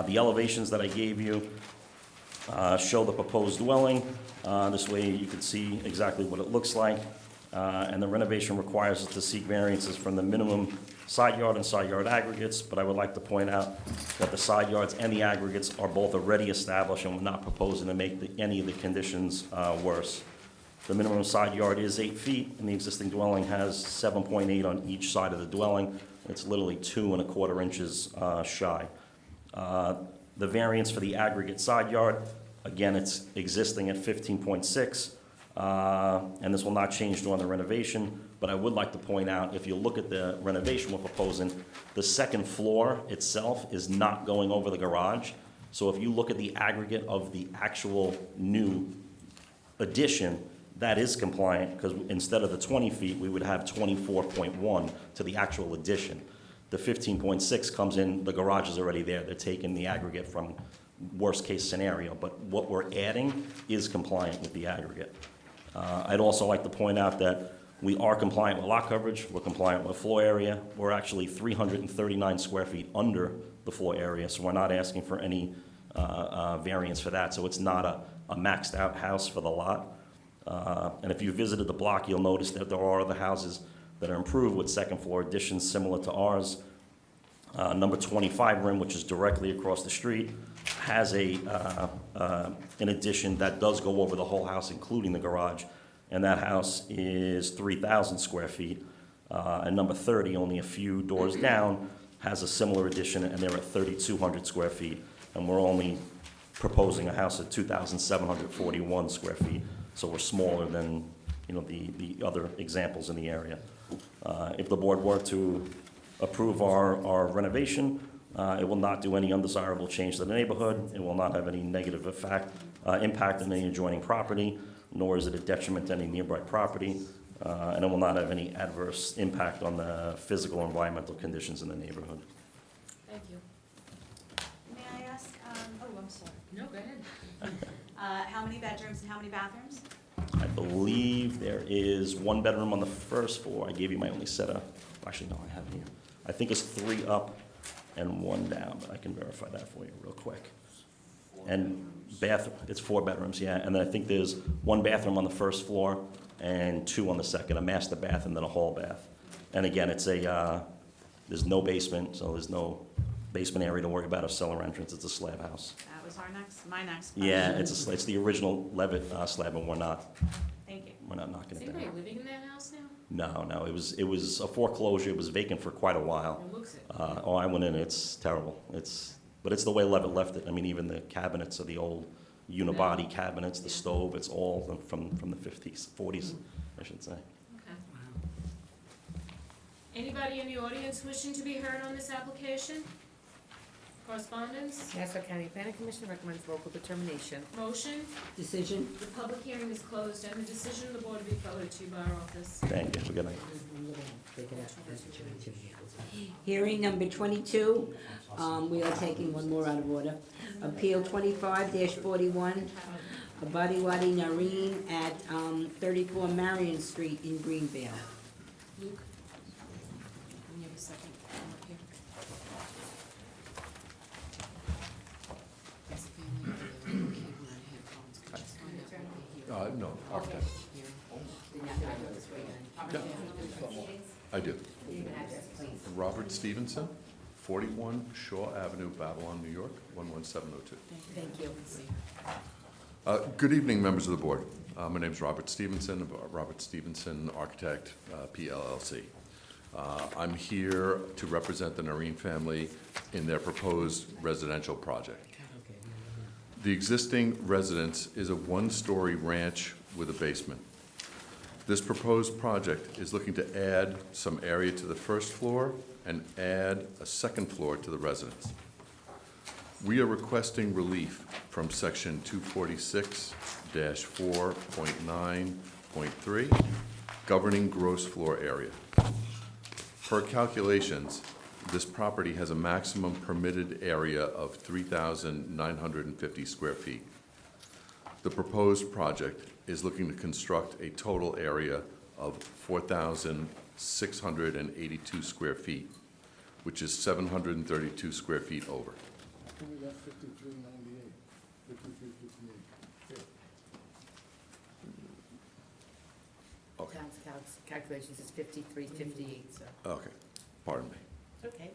The elevations that I gave you show the proposed dwelling. This way you can see exactly what it looks like. And the renovation requires us to seek variances from the minimum side yard and side yard aggregates, but I would like to point out that the side yards and the aggregates are both already established, and we're not proposing to make any of the conditions worse. The minimum side yard is 8 feet, and the existing dwelling has 7.8 on each side of the dwelling. It's literally 2 1/4 inches shy. The variance for the aggregate side yard, again, it's existing at 15.6, and this will not change during the renovation, but I would like to point out, if you look at the renovation we're proposing, the second floor itself is not going over the garage. So if you look at the aggregate of the actual new addition, that is compliant, because instead of the 20 feet, we would have 24.1 to the actual addition. The 15.6 comes in, the garage is already there. They're taking the aggregate from worst-case scenario, but what we're adding is compliant with the aggregate. I'd also like to point out that we are compliant with lot coverage, we're compliant with floor area. We're actually 339 square feet under the floor area, so we're not asking for any variance for that. So it's not a maxed-out house for the lot. And if you visited the block, you'll notice that there are other houses that are improved with second-floor additions similar to ours. Number 25 Rim, which is directly across the street, has an addition that does go over the whole house, including the garage, and that house is 3,000 square feet. And number 30, only a few doors down, has a similar addition, and they're at 3,200 square feet, and we're only proposing a house at 2,741 square feet, so we're smaller than, the other examples in the area. If the board were to approve our renovation, it will not do any undesirable change to the neighborhood. It will not have any negative impact on any adjoining property, nor is it a detriment to any nearby property, and it will not have any adverse impact on the physical or environmental conditions in the neighborhood. Thank you. May I ask, I'm sorry. No, go ahead. How many bedrooms and how many bathrooms? I believe there is 1 bedroom on the first floor. I gave you my only set of, actually, no, I have it here. I think it's 3 up and 1 down, but I can verify that for you real quick. And it's 4 bedrooms, yeah, and then I think there's 1 bathroom on the first floor and 2 on the second, a master bath and then a hall bath. And again, it's there's no basement, so there's no basement area to worry about or cellar entrance. It's a slab house. That was my next question. Yeah, it's the original Levitt slab, and we're not Thank you. knocking Is it anybody down. living in that house now? No, it was a foreclosure. It was vacant for quite a while. It looks it. I went in. It's terrible. But it's the way Levitt left it. I mean, even the cabinets are the old unibody cabinets. The stove, it's all from the 50s, 40s, I should say. Okay. Anybody in the audience wishing to be heard on this application? Correspondence? Nassau County Planning Commission recommends local determination. Motion? Decision. The public hearing is closed, and the decision of the board will be forwarded to you by our office. Thank you. Have a good night. Hearing number 22, we are taking one more out of order. Appeal 25-41, Abadi Wadi Nareen at 34 Marion Street in Greenvale. Luke? No, architect. Yeah. I do. Name and address, please. Robert Stevenson, 41 Shaw Avenue, Babylon, New York, 11702. Thank you. Good evening, members of the board. My name is Robert Stevenson, of Robert Stevenson Architect, PLLC. I'm here to represent the Noreen family in their proposed residential project. The existing residence is a one-story ranch with a basement. This proposed project is looking to add some area to the first floor and add a second floor to the residence. We are requesting relief from section 246-4.9.3, governing gross floor area. Per calculations, this property has a maximum permitted area of 3,950 square feet. The proposed project is looking to construct a total area of 4,682 square feet, which is 732 square feet over. We got 5398, 5358. Okay. Calculations is 5358, sir. Okay, pardon me. It's okay.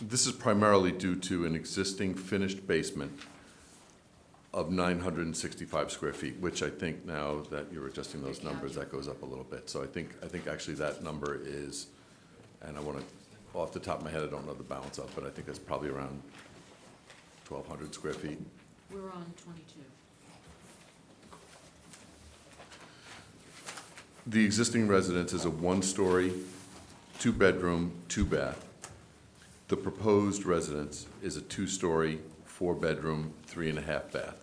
This is primarily due to an existing finished basement of 965 square feet, which I think now that you're adjusting those numbers, that goes up a little bit. So I think actually that number is, and I want to, off the top of my head, I don't know the balance of, but I think that's probably around 1,200 square feet. We're on 22. The existing residence is a one-story, two-bedroom, two-bath. The proposed residence is a two-story, four-bedroom, three-and-a-half bath.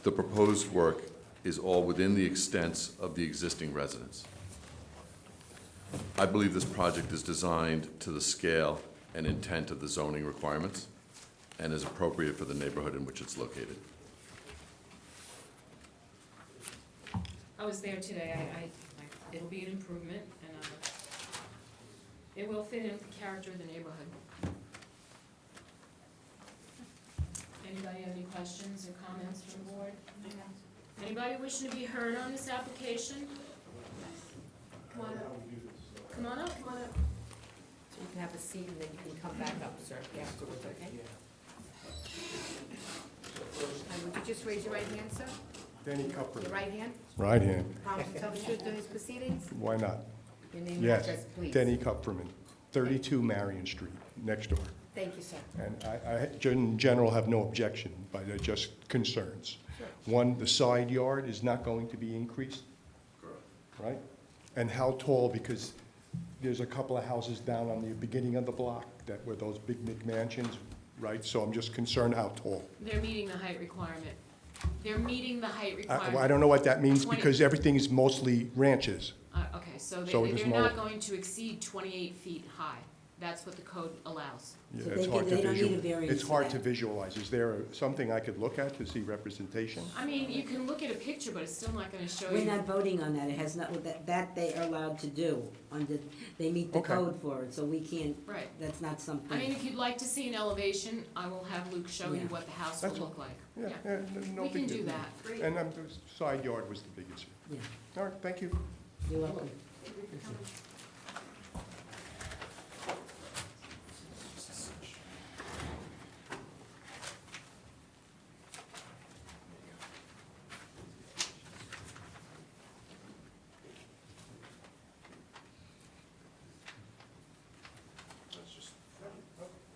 The proposed work is all within the extents of the existing residence. I believe this project is designed to the scale and intent of the zoning requirements and is appropriate for the neighborhood in which it's located. I was there today. It'll be an improvement, and it will fit in with the character of the neighborhood. Anybody have any questions or comments from the board? Anybody wishing to be heard on this application? Come on up. Come on up, come on up. So you can have a seat and then you can come back up, sir, afterwards, okay? And would you just raise your right hand, sir? Danny Cupper. Your right hand? Right hand. Promise to tell the truth during these proceedings? Why not? Your name and Yes, address, please. Denny Kupferman, 32 Marion Street, next door. Thank you, sir. And I, in general, have no objection, but they're just concerns. One, the side yard is not going to be increased, right? And how tall, because there's a couple of houses down on the beginning of the block that were those big McMansions, right? So I'm just concerned how tall. They're meeting the height requirement. They're meeting the height requirement. I don't know what that means 20 because everything is mostly ranches. Okay, so So they're there's not no- going to exceed 28 feet high. That's what the code allows. Yeah, So it's they hard can- to they don't need a visual- variance It's for hard that. to visualize. Is there something I could look at to see representation? I mean, you can look at a picture, but it's still not gonna show We're you. not voting on that, it has not, that they are allowed to do, under, they meet the Okay. code for it, so we can't, Right. that's not something. I mean, if you'd like to see an elevation, I will have Luke show you Yeah. what the house That's will all. look like. Yeah, no We can big do deal. that. And the side yard was the biggest. Yeah. All right, thank you. You're welcome.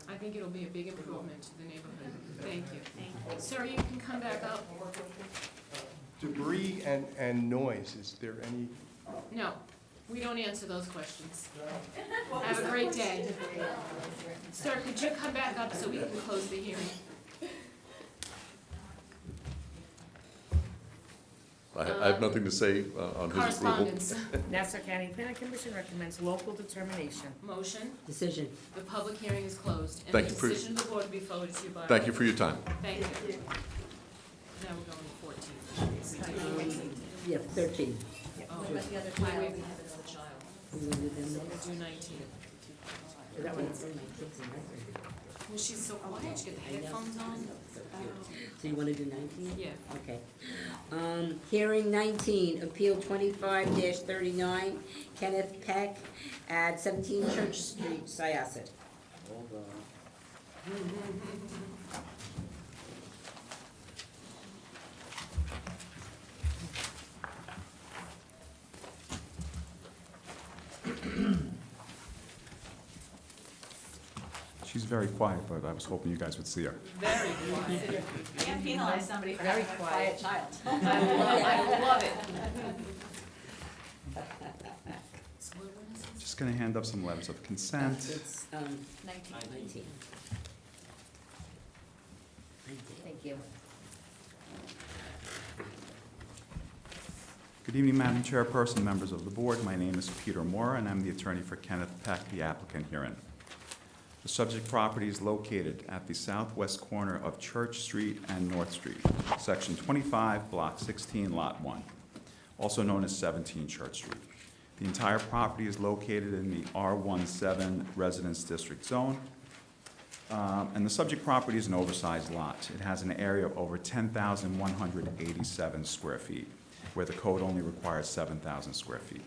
I think it'll be a big improvement to the neighborhood. Thank you. Sir, you can come back up. Debris and noise, is there any? No, we don't answer those questions. Have a great day. Sir, could you come back up so we can close the hearing? I have nothing to say on his approval. Correspondence. Nassau County Planning Commission recommends local determination. Motion. Decision. The public hearing is closed. Thank you And for- the decision of the board will be forwarded to you by. Thank you for your time. Thank you. Now we're going to 14. Yeah, 13. Oh, What about the other wait, child? we have another child. We will do them So next. we'll do 19. That one. Well, she's so quiet, she got the headphones on. So you wanna do 19? Yeah. Okay. Hearing 19, Appeal 25-39, Kenneth Peck at 17 Church Street, Syosset. Hold on. She's very quiet, but I was hoping you guys would see her. Very quiet. Can't penalize somebody for having a quiet child. I love it. Just gonna hand up some letters of consent. It's, 19. Thank you. Good evening, Madam Chairperson, members of the board. My name is Peter Mora, and I'm the attorney for Kenneth Peck, the applicant herein. The subject property is located at the southwest corner of Church Street and North Street, Section 25, Block 16, Lot 1, also known as 17 Church Street. The entire property is located in the R17 Residence District Zone, and the subject property is an oversized lot. It has an area of over 10,187 square feet, where the code only requires 7,000 square feet.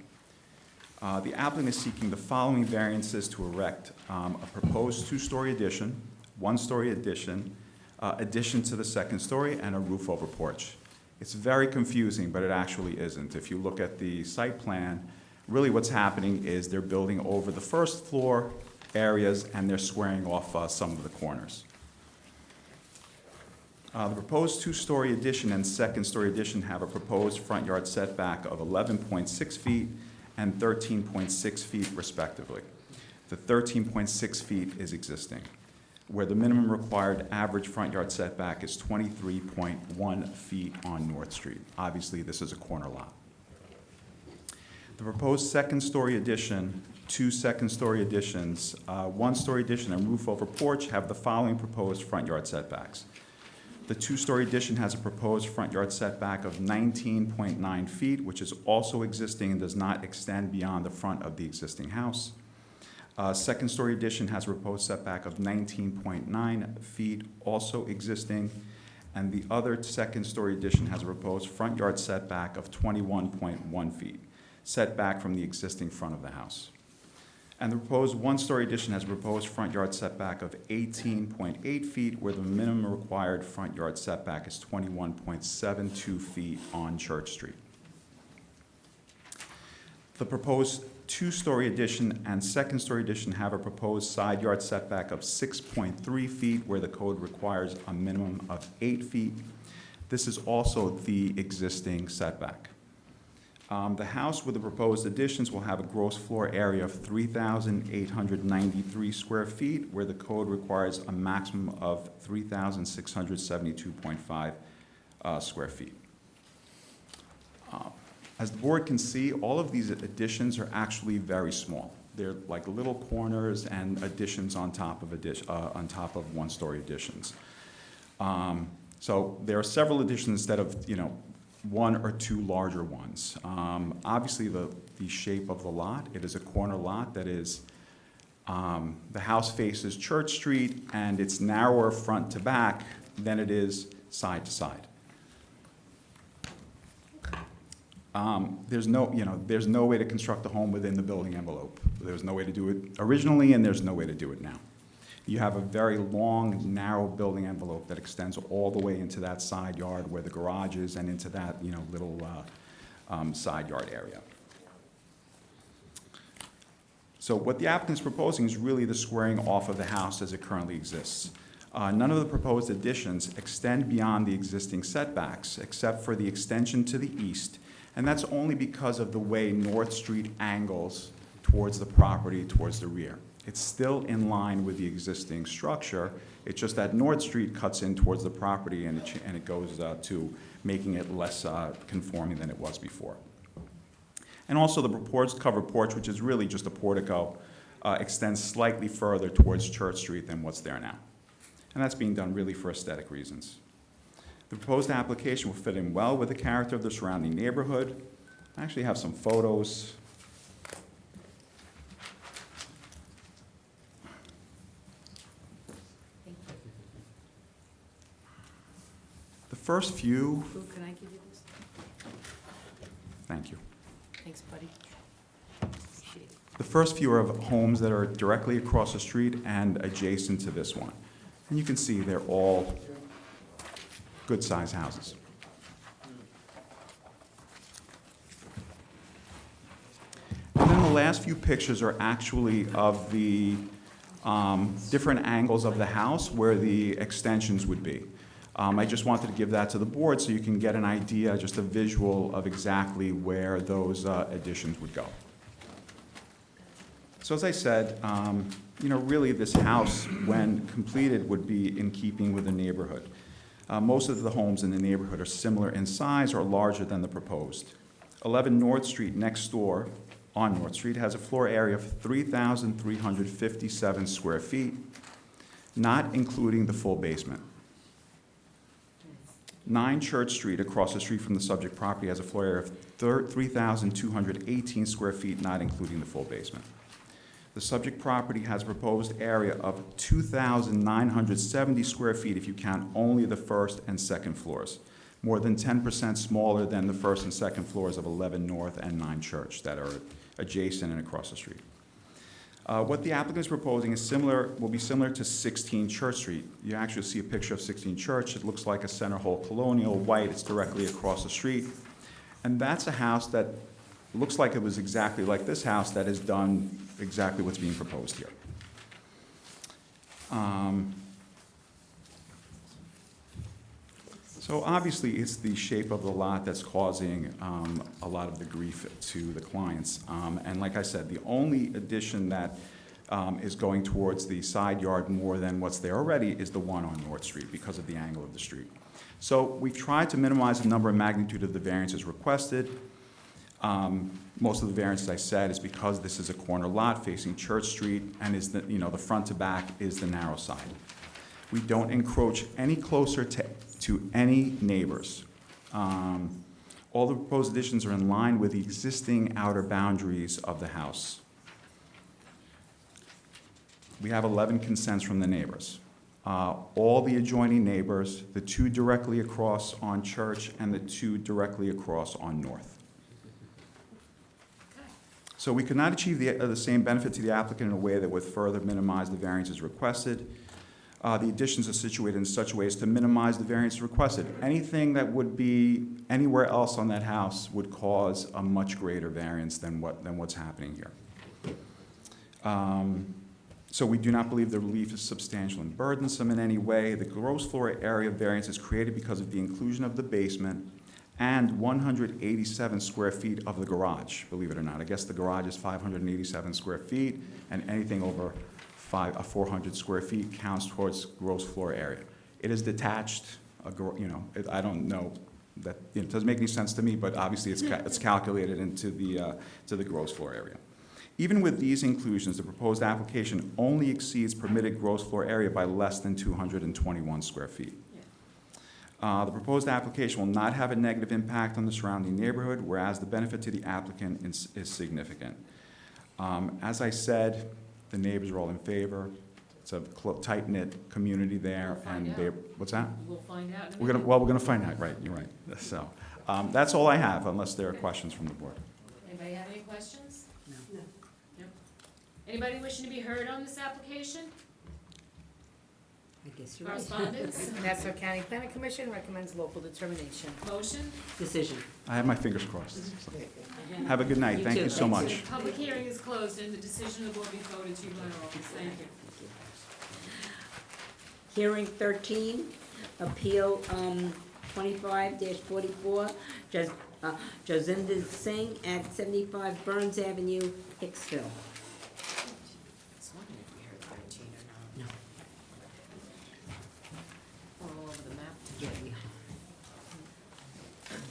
The applicant is seeking the following variances to erect a proposed two-story addition, one-story addition, addition to the second story, and a roof-over porch. It's very confusing, but it actually isn't. If you look at the site plan, really what's happening is they're building over the first floor areas and they're squaring off some of the corners. The proposed two-story addition and second-story addition have a proposed front yard setback of 11.6 feet and 13.6 feet respectively. The 13.6 feet is existing, where the minimum required average front yard setback is 23.1 feet on North Street. Obviously, this is a corner lot. The proposed second-story addition, two second-story additions, one-story addition and roof-over porch have the following proposed front yard setbacks. The two-story addition has a proposed front yard setback of 19.9 feet, which is also existing and does not extend beyond the front of the existing house. Second-story addition has a proposed setback of 19.9 feet, also existing, and the other second-story addition has a proposed front yard setback of 21.1 feet, setback from the existing front of the house. And the proposed one-story addition has a proposed front yard setback of 18.8 feet, where the minimum required front yard setback is 21.72 feet on Church Street. The proposed two-story addition and second-story addition have a proposed side yard setback of 6.3 feet, where the code requires a minimum of 8 feet. This is also the existing setback. The house with the proposed additions will have a gross floor area of 3,893 square feet, where the code requires a maximum of 3,672.5 square feet. As the board can see, all of these additions are actually very small. They're like little corners and additions on top of one-story additions. So there are several additions instead of, one or two larger ones. Obviously, the shape of the lot, it is a corner lot that is, the house faces Church Street, and it's narrower front to back than it is side to side. There's no way to construct a home within the building envelope. There's no way to do it originally, and there's no way to do it now. You have a very long, narrow building envelope that extends all the way into that side yard where the garage is and into that, little side yard area. So what the applicant's proposing is really the squaring off of the house as it currently exists. None of the proposed additions extend beyond the existing setbacks, except for the extension to the east, and that's only because of the way North Street angles towards the property, towards the rear. It's still in line with the existing structure. It's just that North Street cuts in towards the property and it goes to making it less conforming than it was before. And also the proposed covered porch, which is really just a portico, extends slightly further towards Church Street than what's there now. And that's being done really for aesthetic reasons. The proposed application will fit in well with the character of the surrounding neighborhood. I actually have some photos. first few, Who, can I give you this? thank you. Thanks, buddy. The first few are of homes that are directly across the street and adjacent to this one. And you can see they're all good-sized houses. And then the last few pictures are actually of the different angles of the house where the extensions would be. I just wanted to give that to the board so you can get an idea, just a visual of exactly where those additions would go. So as I said, really this house, when completed, would be in keeping with the neighborhood. Most of the homes in the neighborhood are similar in size or larger than the proposed. 11 North Street next door on North Street has a floor area of 3,357 square feet, not including the full basement. 9 Church Street, across the street from the subject property, has a floor area of 3,218 square feet, not including the full basement. The subject property has a proposed area of 2,970 square feet if you count only the first and second floors, more than 10% smaller than the first and second floors of 11 North and 9 Church that are adjacent and across the street. What the applicant is proposing is will be similar to 16 Church Street. You actually see a picture of 16 Church. It looks like a center hall colonial, white. It's directly across the street. And that's a house that looks like it was exactly like this house that has done exactly what's being proposed here. So obviously, it's the shape of the lot that's causing a lot of the grief to the clients. And like I said, the only addition that is going towards the side yard more than what's there already is the one on North Street because of the angle of the street. So we've tried to minimize the number and magnitude of the variances requested. Most of the variance, as I said, is because this is a corner lot facing Church Street and is the front to back is the narrow side. We don't encroach any closer to any neighbors. All the proposed additions are in line with the existing outer boundaries of the house. We have 11 consents from the neighbors. All the adjoining neighbors, the 2 directly across on Church and the 2 directly across on North. So we could not achieve the same benefit to the applicant in a way that would further minimize the variances requested. The additions are situated in such a way as to minimize the variance requested. Anything that would be anywhere else on that house would cause a much greater variance than what's happening here. So we do not believe the relief is substantial and burdensome in any way. The gross floor area variance is created because of the inclusion of the basement and 187 square feet of the garage, believe it or not. I guess the garage is 587 square feet, and anything over 400 square feet counts towards gross floor area. It is detached, I don't know, that, it doesn't make any sense to me, but obviously it's calculated into the gross floor area. Even with these inclusions, the proposed application only exceeds permitted gross floor area by less than 221 square feet. The proposed application will not have a negative impact on the surrounding neighborhood, whereas the benefit to the applicant is significant. As I said, the neighbors are all in favor. It's a tight-knit community there, and they, what's that? We'll find out. We're gonna find out, right, you're right. So, that's all I have, unless there are questions from the board. Anybody have any questions? No. No. Anybody wishing to be heard on this application? I guess you're right. Correspondence? Nassau County Planning Commission recommends local determination. Motion? Decision. I have my fingers crossed. Have a good night, thank you so much. Public hearing is closed and the decision of the board be forwarded to you by our office. Thank you. Hearing 13, Appeal 25-44, Jazinder Singh at 75 Burns Avenue, Hicksville. I was wondering if we heard 13 or not. No. All over the map. Yeah, we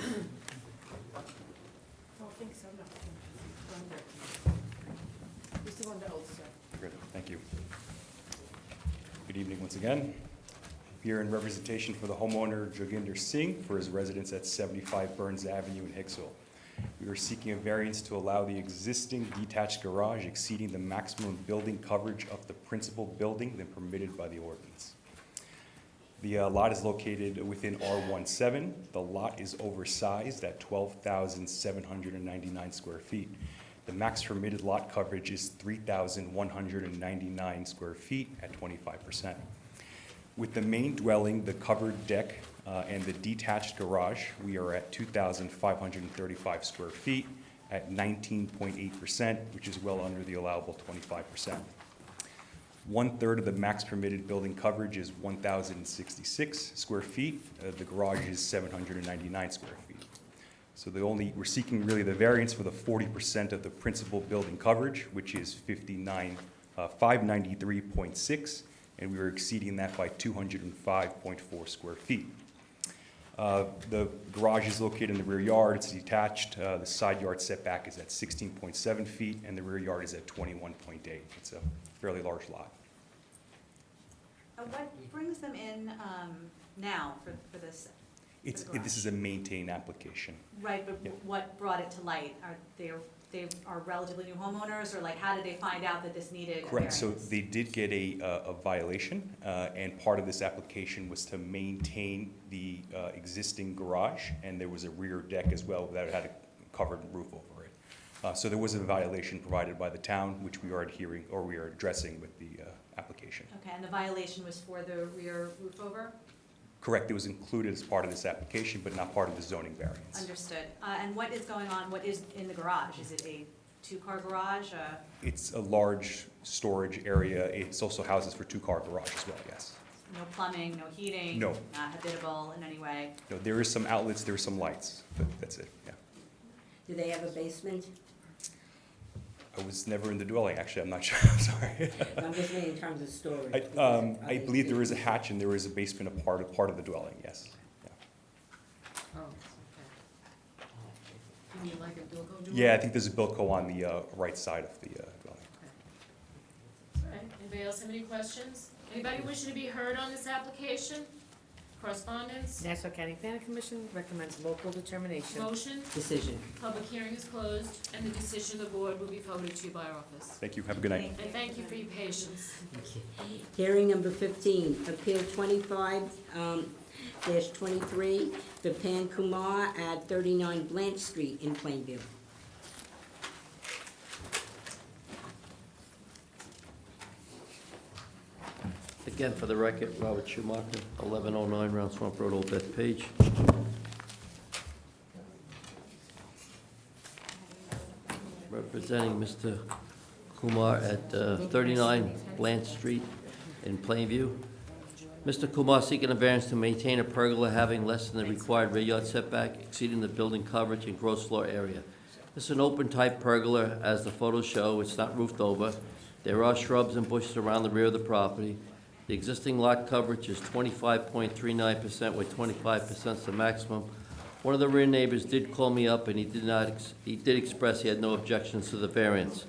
I don't think so, no. We still on the old, sir. Great, thank you. Good evening once again. Here in representation for the homeowner Joginder Singh for his residence at 75 Burns Avenue in Hicksville. We are seeking a variance to allow the existing detached garage exceeding the maximum building coverage of the principal building than permitted by the ordinance. The lot is located within R17. The lot is oversized at 12,799 square feet. The max permitted lot coverage is 3,199 square feet at 25%. With the main dwelling, the covered deck, and the detached garage, we are at 2,535 square feet at 19.8%, which is well under the allowable 25%. 1/3 of the max permitted building coverage is 1,066 square feet. The garage is 799 square feet. So we're seeking really the variance for the 40% of the principal building coverage, which is 593.6, and we are exceeding that by 205.4 square feet. The garage is located in the rear yard. It's detached. The side yard setback is at 16.7 feet, and the rear yard is at 21.8. It's a fairly large lot. What brings them in now for this? This is a maintained application. Right, but Yeah. what brought it to light? Are they are relatively new homeowners, or like, how did they find out that this needed a Correct, so variance? they did get a violation, and part of this application was to maintain the existing garage, and there was a rear deck as well that had a covered roof over it. So there was a violation provided by the town, which we are adhering, or we are addressing with the application. Okay, and the violation was for the rear roof over? Correct, it was included as part of this application, but not part of the zoning variance. Understood. And what is going on, what is in the garage? Is it a two-car garage? It's a large storage area. It also houses for two-car garage as well, yes. No plumbing, no heating? No. Not habitable in any way? No, there is some outlets, there are some lights, but that's it, yeah. Do they have a basement? I was never in the dwelling, actually, I'm not sure, I'm sorry. I'm just saying in terms of storage. I believe there is a hatch and there is a basement, a part of the dwelling, yes. Oh, okay. You mean like a Bilko door? Yeah, I think there's a Bilko on the right side of the dwelling. All right, anybody else have any questions? Anybody wishing to be heard on this application? Correspondence? Nassau County Planning Commission recommends local determination. Motion? Decision. Public hearing is closed, and the decision of the board will be forwarded to you by our office. Thank you, have a good night. And thank you for your patience. Hearing number 15, Appeal 25-23, Vipan Kumar at 39 Blanche Street in Plainview. Again, for the record, Robert Schumacher, 1109 Round Swamp Road, Old Bethpage. Representing Mr. Kumar at 39 Blanche Street in Plainview. Mr. Kumar seeking a variance to maintain a pergola having less than the required rear yard setback, exceeding the building coverage and gross floor area. This is an open-type pergola, as the photos show. It's not roofed over. There are shrubs and bushes around the rear of the property. The existing lot coverage is 25.39%, where 25% is the maximum. One of the rear neighbors did call me up, and he did express he had no objections to the variance.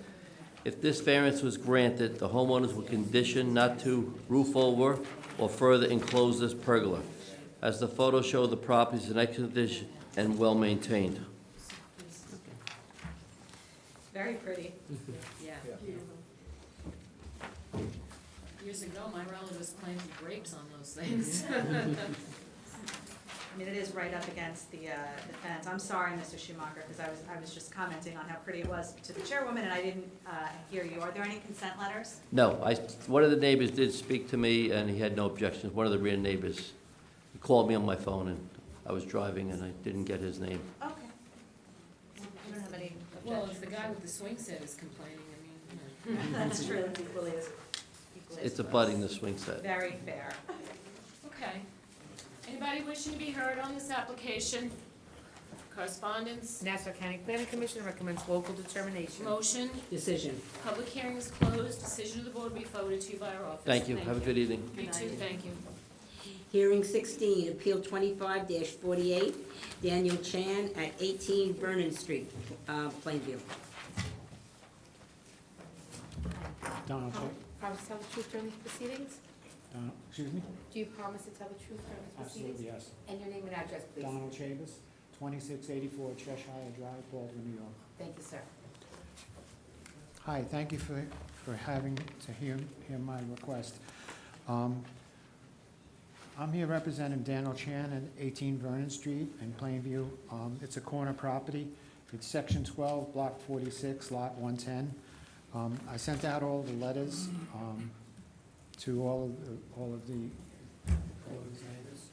If this variance was granted, the homeowners were conditioned not to roof over or further enclose this pergola. As the photos show, the property is in excellent condition and well-maintained. Very pretty. Yeah. Years ago, my relatives planted grapes on those things. I mean, it is right up against the fence. I'm sorry, Mr. Schumacher, because I was just commenting on how pretty it was to the chairwoman, and I didn't hear you. Are there any consent letters? No, one of the neighbors did speak to me, and he had no objections. One of the rear neighbors, he called me on my phone, and I was driving, and I didn't get his name. Okay. You don't have any Well, objections? if the guy with the swing set is complaining, I mean, That's true, it's equally as It's abutting the swing set. very fair. Okay. Anybody wishing to be heard on this application? Correspondence? Nassau County Planning Commission recommends local determination. Motion? Decision. Public hearing is closed. Decision of the board will be forwarded to you by our office. Thank you. Have a good evening. You too, thank you. Hearing 16, Appeal 25-48, Daniel Chan at 18 Vernon Street, Plainview. Donald, promise to tell the truth during these proceedings? Excuse me? Do you promise to tell the truth during these proceedings? Absolutely, yes. And your name and address, please. Donald Chabas, 2684 Cheshire Drive, Baldwin, New York. Thank you, sir. Hi, thank you for having to hear my request. I'm here representing Daniel Chan at 18 Vernon Street in Plainview. It's a corner property. It's Section 12, Block 46, Lot 110. I sent out all the letters to all of the neighbors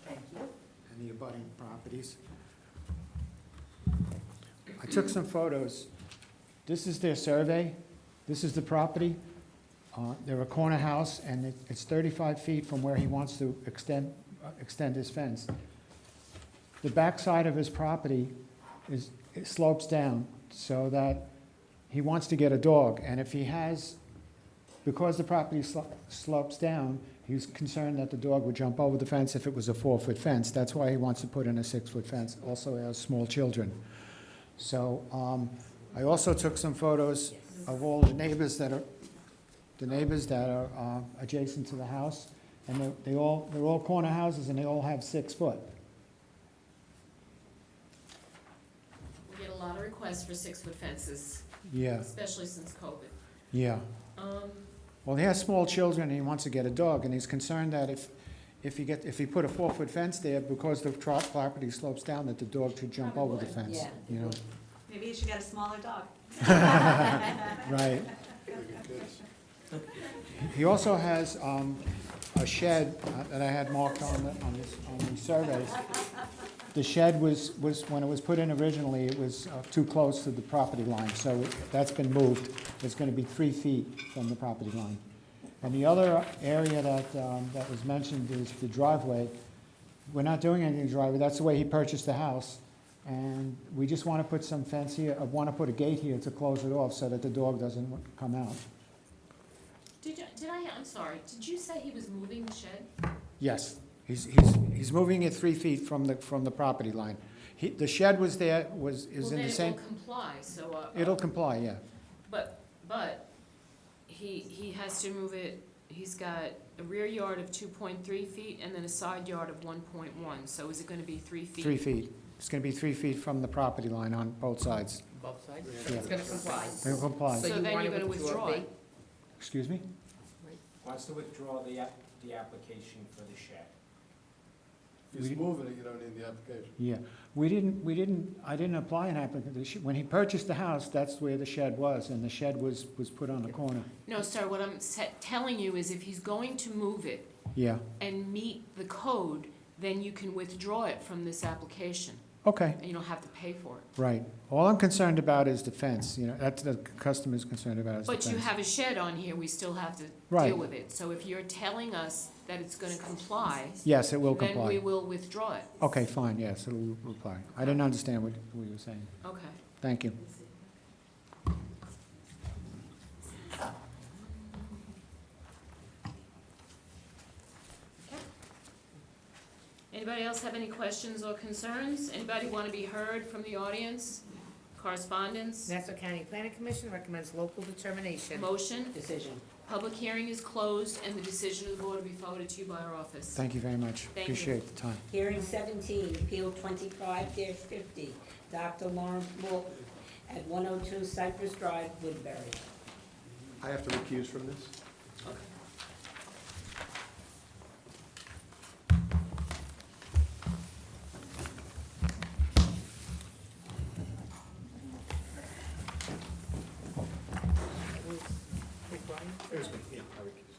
and the abutting properties. I took some photos. This is their survey. This is the property. They're a corner house, and it's 35 feet from where he wants to extend his fence. The back side of his property it slopes down so that he wants to get a dog, and if he has, because the property slopes down, he's concerned that the dog would jump over the fence if it was a 4-foot fence. That's why he wants to put in a 6-foot fence. Also has small children. So I also took some photos of all the neighbors that are adjacent to the house, and they're all corner houses, and they all have 6 foot. We get a lot of requests for 6-foot fences. Yeah. Especially since COVID. Yeah. Well, he has small children, and he wants to get a dog, and he's concerned that if he put a 4-foot fence there, because the property slopes down, that the dog should jump over the fence. Yeah. You know. Maybe you should get a smaller dog. Right. He also has a shed that I had marked on the surveys. The shed was, when it was put in originally, it was too close to the property line, so that's been moved. It's going to be 3 feet from the property line. And the other area that was mentioned is the driveway. We're not doing anything to the driveway. That's the way he purchased the house. And we just want to put some fence here, want to put a gate here to close it off so that the dog doesn't come out. I'm sorry, did you say he was moving the shed? Yes, he's moving it 3 feet from the property line. The shed was there, is in the same. Well, then it will comply, so. It'll comply, yeah. But he has to move it, he's got a rear yard of 2.3 feet and then a side yard of 1.1, so is it gonna be 3 feet? 3 feet. It's going to be 3 feet from the property line on both sides. Both sides? Yeah. It's gonna comply. It'll comply. So then you're gonna withdraw it? Excuse me? Wants to withdraw the application for the shed. If he's moving it, you don't need the application. Yeah, I didn't apply an application. When he purchased the house, that's where the shed was, and the shed was put on the corner. No, sir, what I'm telling you is if he's going to move it Yeah, and meet the code, then you can withdraw it from this application. okay, And you don't have to pay for it. right. All I'm concerned about is the fence, that's the customer's concerned about is the fence. But you have a shed on here, we still have to Right. deal with it. So if you're telling us that it's gonna comply. Yes, it will Then comply. we will withdraw it. Okay, fine, yes, it'll reply. I didn't understand what you were saying. Okay. Thank you. Anybody else have any questions or concerns? Anybody want to be heard from the audience? Correspondence? Nassau County Planning Commission recommends local determination. Motion? Decision. Public hearing is closed and the decision of the board will be forwarded to you by our office. Thank you very much. Thank you. Appreciate the time. Hearing 17, Appeal 25-50, Dr. Lawrence Moulton at 102 Cypress Drive, Woodbury. I have to recuse from this? Okay. There's me, yeah, I recuse.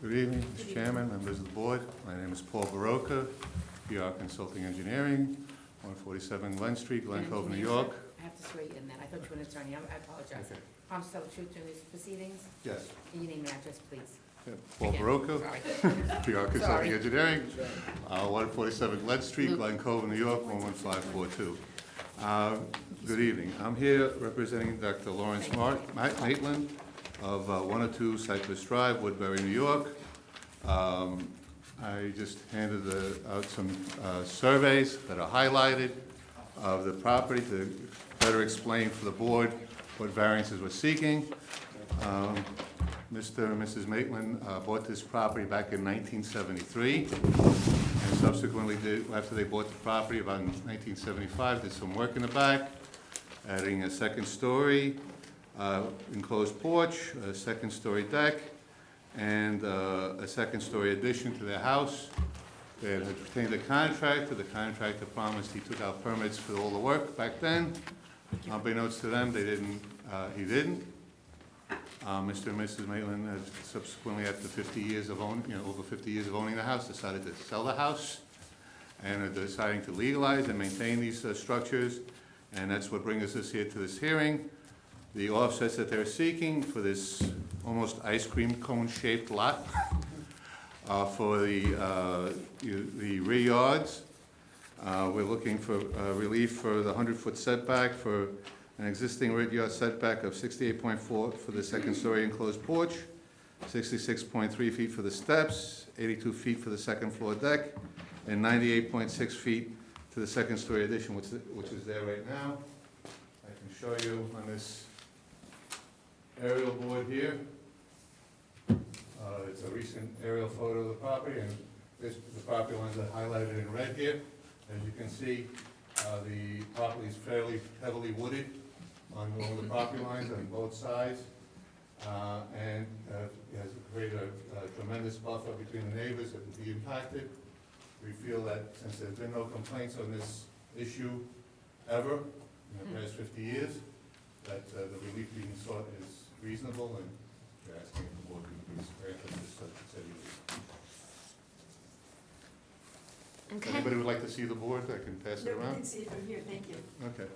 Good evening, Mr. Chairman, members of the board. My name is Paul Baroka, PR Consulting Engineering, 147 Glen Street, Glen Cove, New York. I have to swear you in that. I thought you were an attorney. I apologize. Okay. Promise to tell the truth during these proceedings? Yes. And your name and address, please. Yeah, Paul Again. Baroka, Sorry. PR Consulting Sorry. Engineering, 147 Glen Street, Glen Cove, New York, 11542. Good evening. I'm here representing Dr. Lawrence Maitland of 102 Cypress Drive, Woodbury, New York. I just handed out some surveys that are highlighted of the property to better explain for the board what variances we're seeking. Mr. and Mrs. Maitland bought this property back in 1973, and subsequently, after they bought the property, about in 1975, did some work in the back, adding a second story, enclosed porch, a second story deck, and a second story addition to their house. They had obtained a contractor. The contractor promised he took out permits for all the work back then. Unbeknownst to them, he didn't. Mr. and Mrs. Maitland has subsequently, after 50 years of owning, over 50 years of owning the house, decided to sell the house and are deciding to legalize and maintain these structures. And that's what brings us here to this hearing. The offsets that they're seeking for this almost ice cream cone-shaped lot for the rear yards. We're looking for relief for the 100-foot setback for an existing rear yard setback of 68.4 for the second story enclosed porch, 66.3 feet for the steps, 82 feet for the second floor deck, and 98.6 feet to the second story addition, which is there right now. I can show you on this aerial board here. It's a recent aerial photo of the property, and the property lines are highlighted in red here. As you can see, the property is fairly heavily wooded on all the property lines on both sides, and it has created a tremendous buffer between the neighbors that would be impacted. We feel that since there's been no complaints on this issue ever in the past 50 years, that the relief being sought is reasonable, and we're asking the board to please grant us this said relief. If anybody would like to see the board, I can pass it No, we around. can see it from here, thank you. Okay.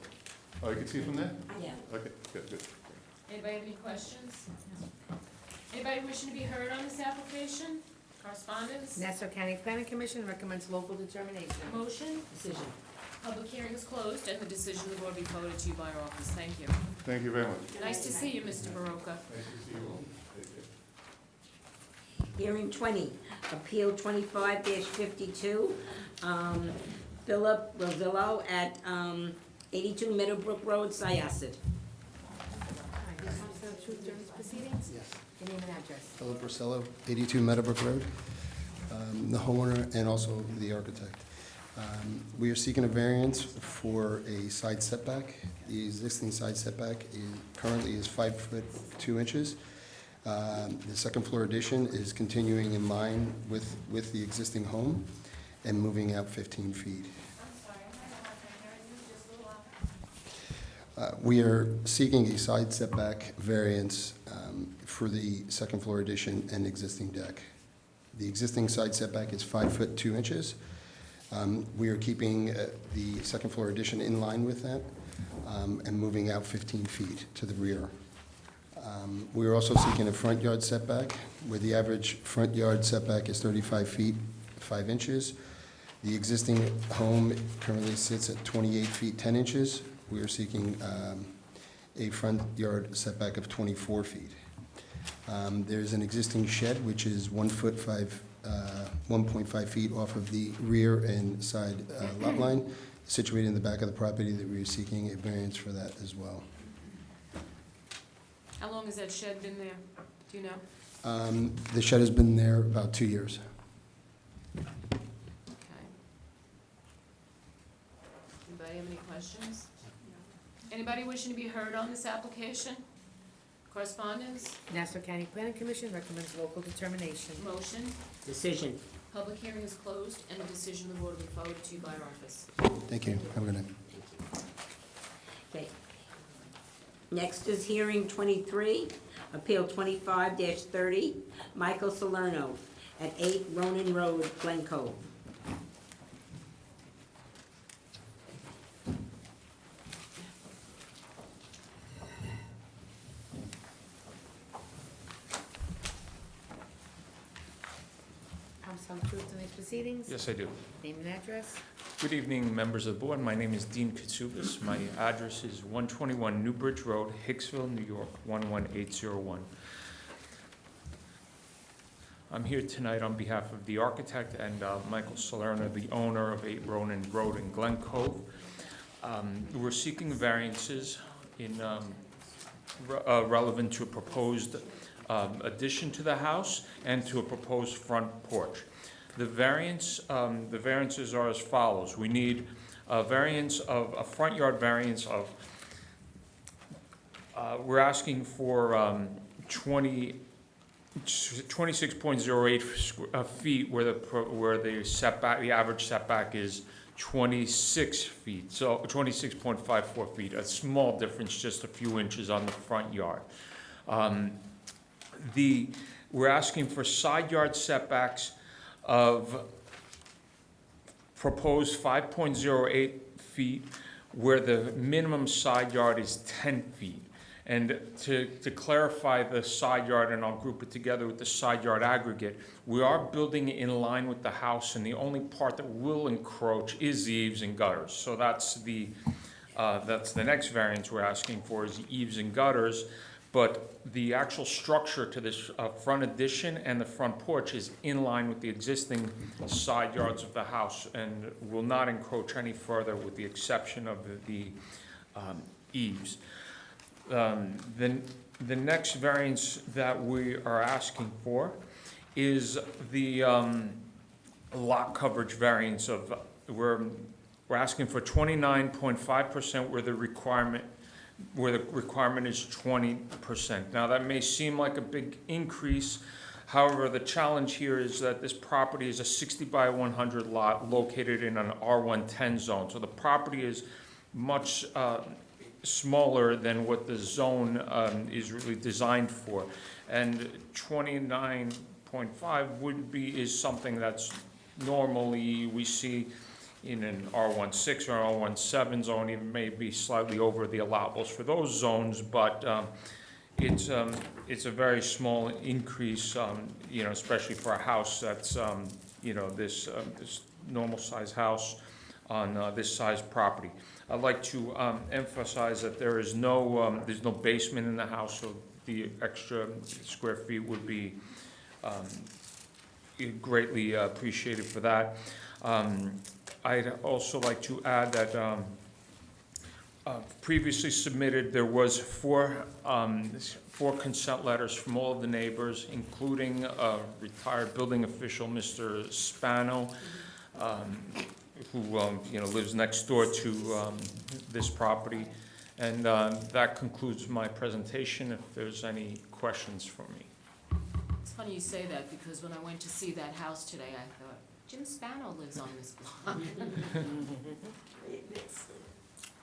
Oh, you can see from there? Yeah. Okay, good. Anybody have any questions? Anybody wishing to be heard on this application? Correspondence? Nassau County Planning Commission recommends local determination. Motion? Decision. Public hearing is closed, and the decision of the board will be forwarded to you by our office. Thank you. Thank you very much. Nice to see you, Mr. Baroka. Nice to see you all. Take care. Hearing 20, Appeal 25-52, Philip Rosillo at 82 Meadowbrook Road, Syosset. This comes to the truth during these proceedings? Yes. Your name and address. Philip Rosello, 82 Meadowbrook Road, the homeowner and also the architect. We are seeking a variance for a side setback. The existing side setback currently is 5 foot 2 inches. The second floor addition is continuing in line with the existing home and moving out 15 feet. We are seeking a side setback variance for the second floor addition and existing deck. The existing side setback is 5 foot 2 inches. We are keeping the second floor addition in line with that and moving out 15 feet to the rear. We are also seeking a front yard setback, where the average front yard setback is 35 feet, 5 inches. The existing home currently sits at 28 feet, 10 inches. We are seeking a front yard setback of 24 feet. There's an existing shed, which is 1.5 feet off of the rear and side lot line, situated in the back of the property, that we are seeking a variance for that as well. How long has that shed been there? Do you know? The shed has been there about 2 years. Okay. Anybody have any questions? Anybody wishing to be heard on this application? Correspondence? Nassau County Planning Commission recommends local determination. Motion? Decision. Public hearing is closed, and the decision of the board will be forwarded to you by our office. Thank you. Have a good night. Okay. Next is hearing 23, Appeal 25-30, Michael Salerno at 8 Ronan Road, Glen Cove. Promise to tell the truth during these proceedings? Yes, I do. Name and address. Good evening, members of the board. My name is Dean Katsoukas. My address is 121 Newbridge Road, Hicksville, New York, 11801. I'm here tonight on behalf of the architect and Michael Salerno, the owner of 8 Ronan Road in Glen Cove. We're seeking variances in relevant to a proposed addition to the house and to a proposed front porch. The variances are as follows. We need a front yard variance of We're asking for 26.08 feet where the setback, the average setback is 26 feet, so 26.54 feet, a small difference, just a few inches on the front yard. We're asking for side yard setbacks of proposed 5.08 feet, where the minimum side yard is 10 feet. And to clarify the side yard, and I'll group it together with the side yard aggregate, we are building it in line with the house, and the only part that will encroach is the eaves and gutters. So that's the next variance we're asking for, is the eaves and gutters. But the actual structure to this front addition and the front porch is in line with the existing side yards of the house and will not encroach any further, with the exception of the eaves. The next variance that we are asking for is the lot coverage variance of, we're asking for 29.5% where the requirement is 20%. Now, that may seem like a big increase. However, the challenge here is that this property is a 60 by 100 lot located in an R110 zone. So the property is much smaller than what the zone is really designed for. And 29.5 is something that's normally we see in an R16 or R17 zone. It may be slightly over the allowables for those zones, but it's a very small increase, especially for a house that's, this normal size house on this size property. I'd like to emphasize that there is there's no basement in the house, so the extra square feet would be greatly appreciated for that. I'd also like to add that previously submitted, there was four consent letters from all of the neighbors, including retired building official, Mr. Spano, who lives next door to this property. And that concludes my presentation. If there's any questions for me. It's funny you say that, because when I went to see that house today, I thought, Jim Spano lives on this block.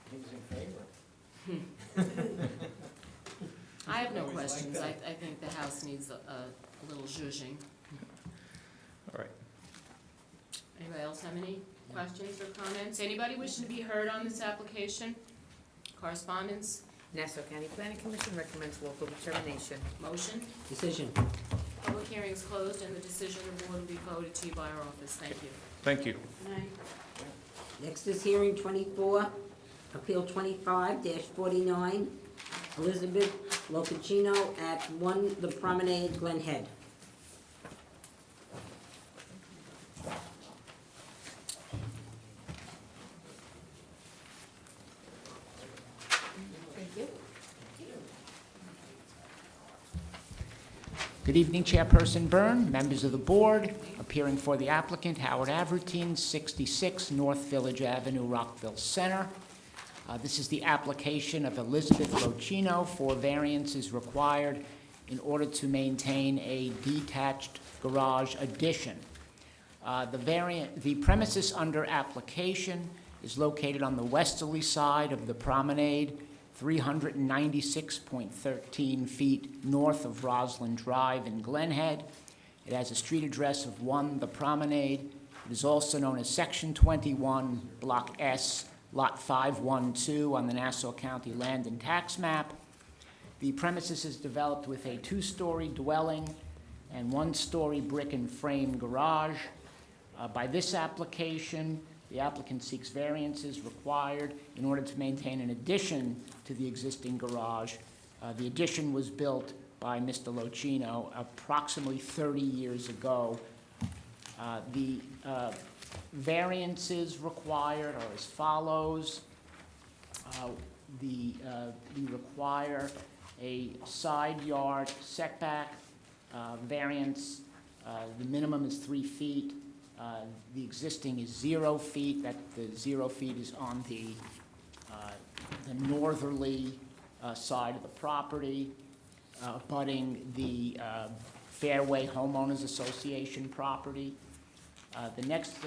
He's in favor. I have no questions. I think the house needs a little zhuzhing. All right. Anybody else have any questions or comments? Anybody wishing to be heard on this application? Correspondence? Nassau County Planning Commission recommends local determination. Motion? Decision. Public hearing is closed, and the decision of the board will be voted to you by our office. Thank you. Thank you. Good night. Next is hearing 24, Appeal 25-49, Elizabeth Locachino at 1 The Promenade, Glen Head. Good evening, Chairperson Byrne, members of the board. Appearing for the applicant, Howard Avertine, 66 North Village Avenue, Rockville Center. This is the application of Elizabeth Locachino for variances required in order to maintain a detached garage addition. The premises under application is located on the westerly side of the promenade, 396.13 feet north of Roslyn Drive in Glen Head. It has a street address of 1 The Promenade. It is also known as Section 21, Block S, Lot 512 on the Nassau County Land and Tax Map. The premises is developed with a 2-story dwelling and 1-story brick and frame garage. By this application, the applicant seeks variances required in order to maintain an addition to the existing garage. The addition was built by Mr. Locachino approximately 30 years ago. The variances required are as follows. We require a side yard setback variance. The minimum is 3 feet. The existing is 0 feet. That the 0 feet is on the northerly side of the property, abutting the Fairway Homeowners Association property. The next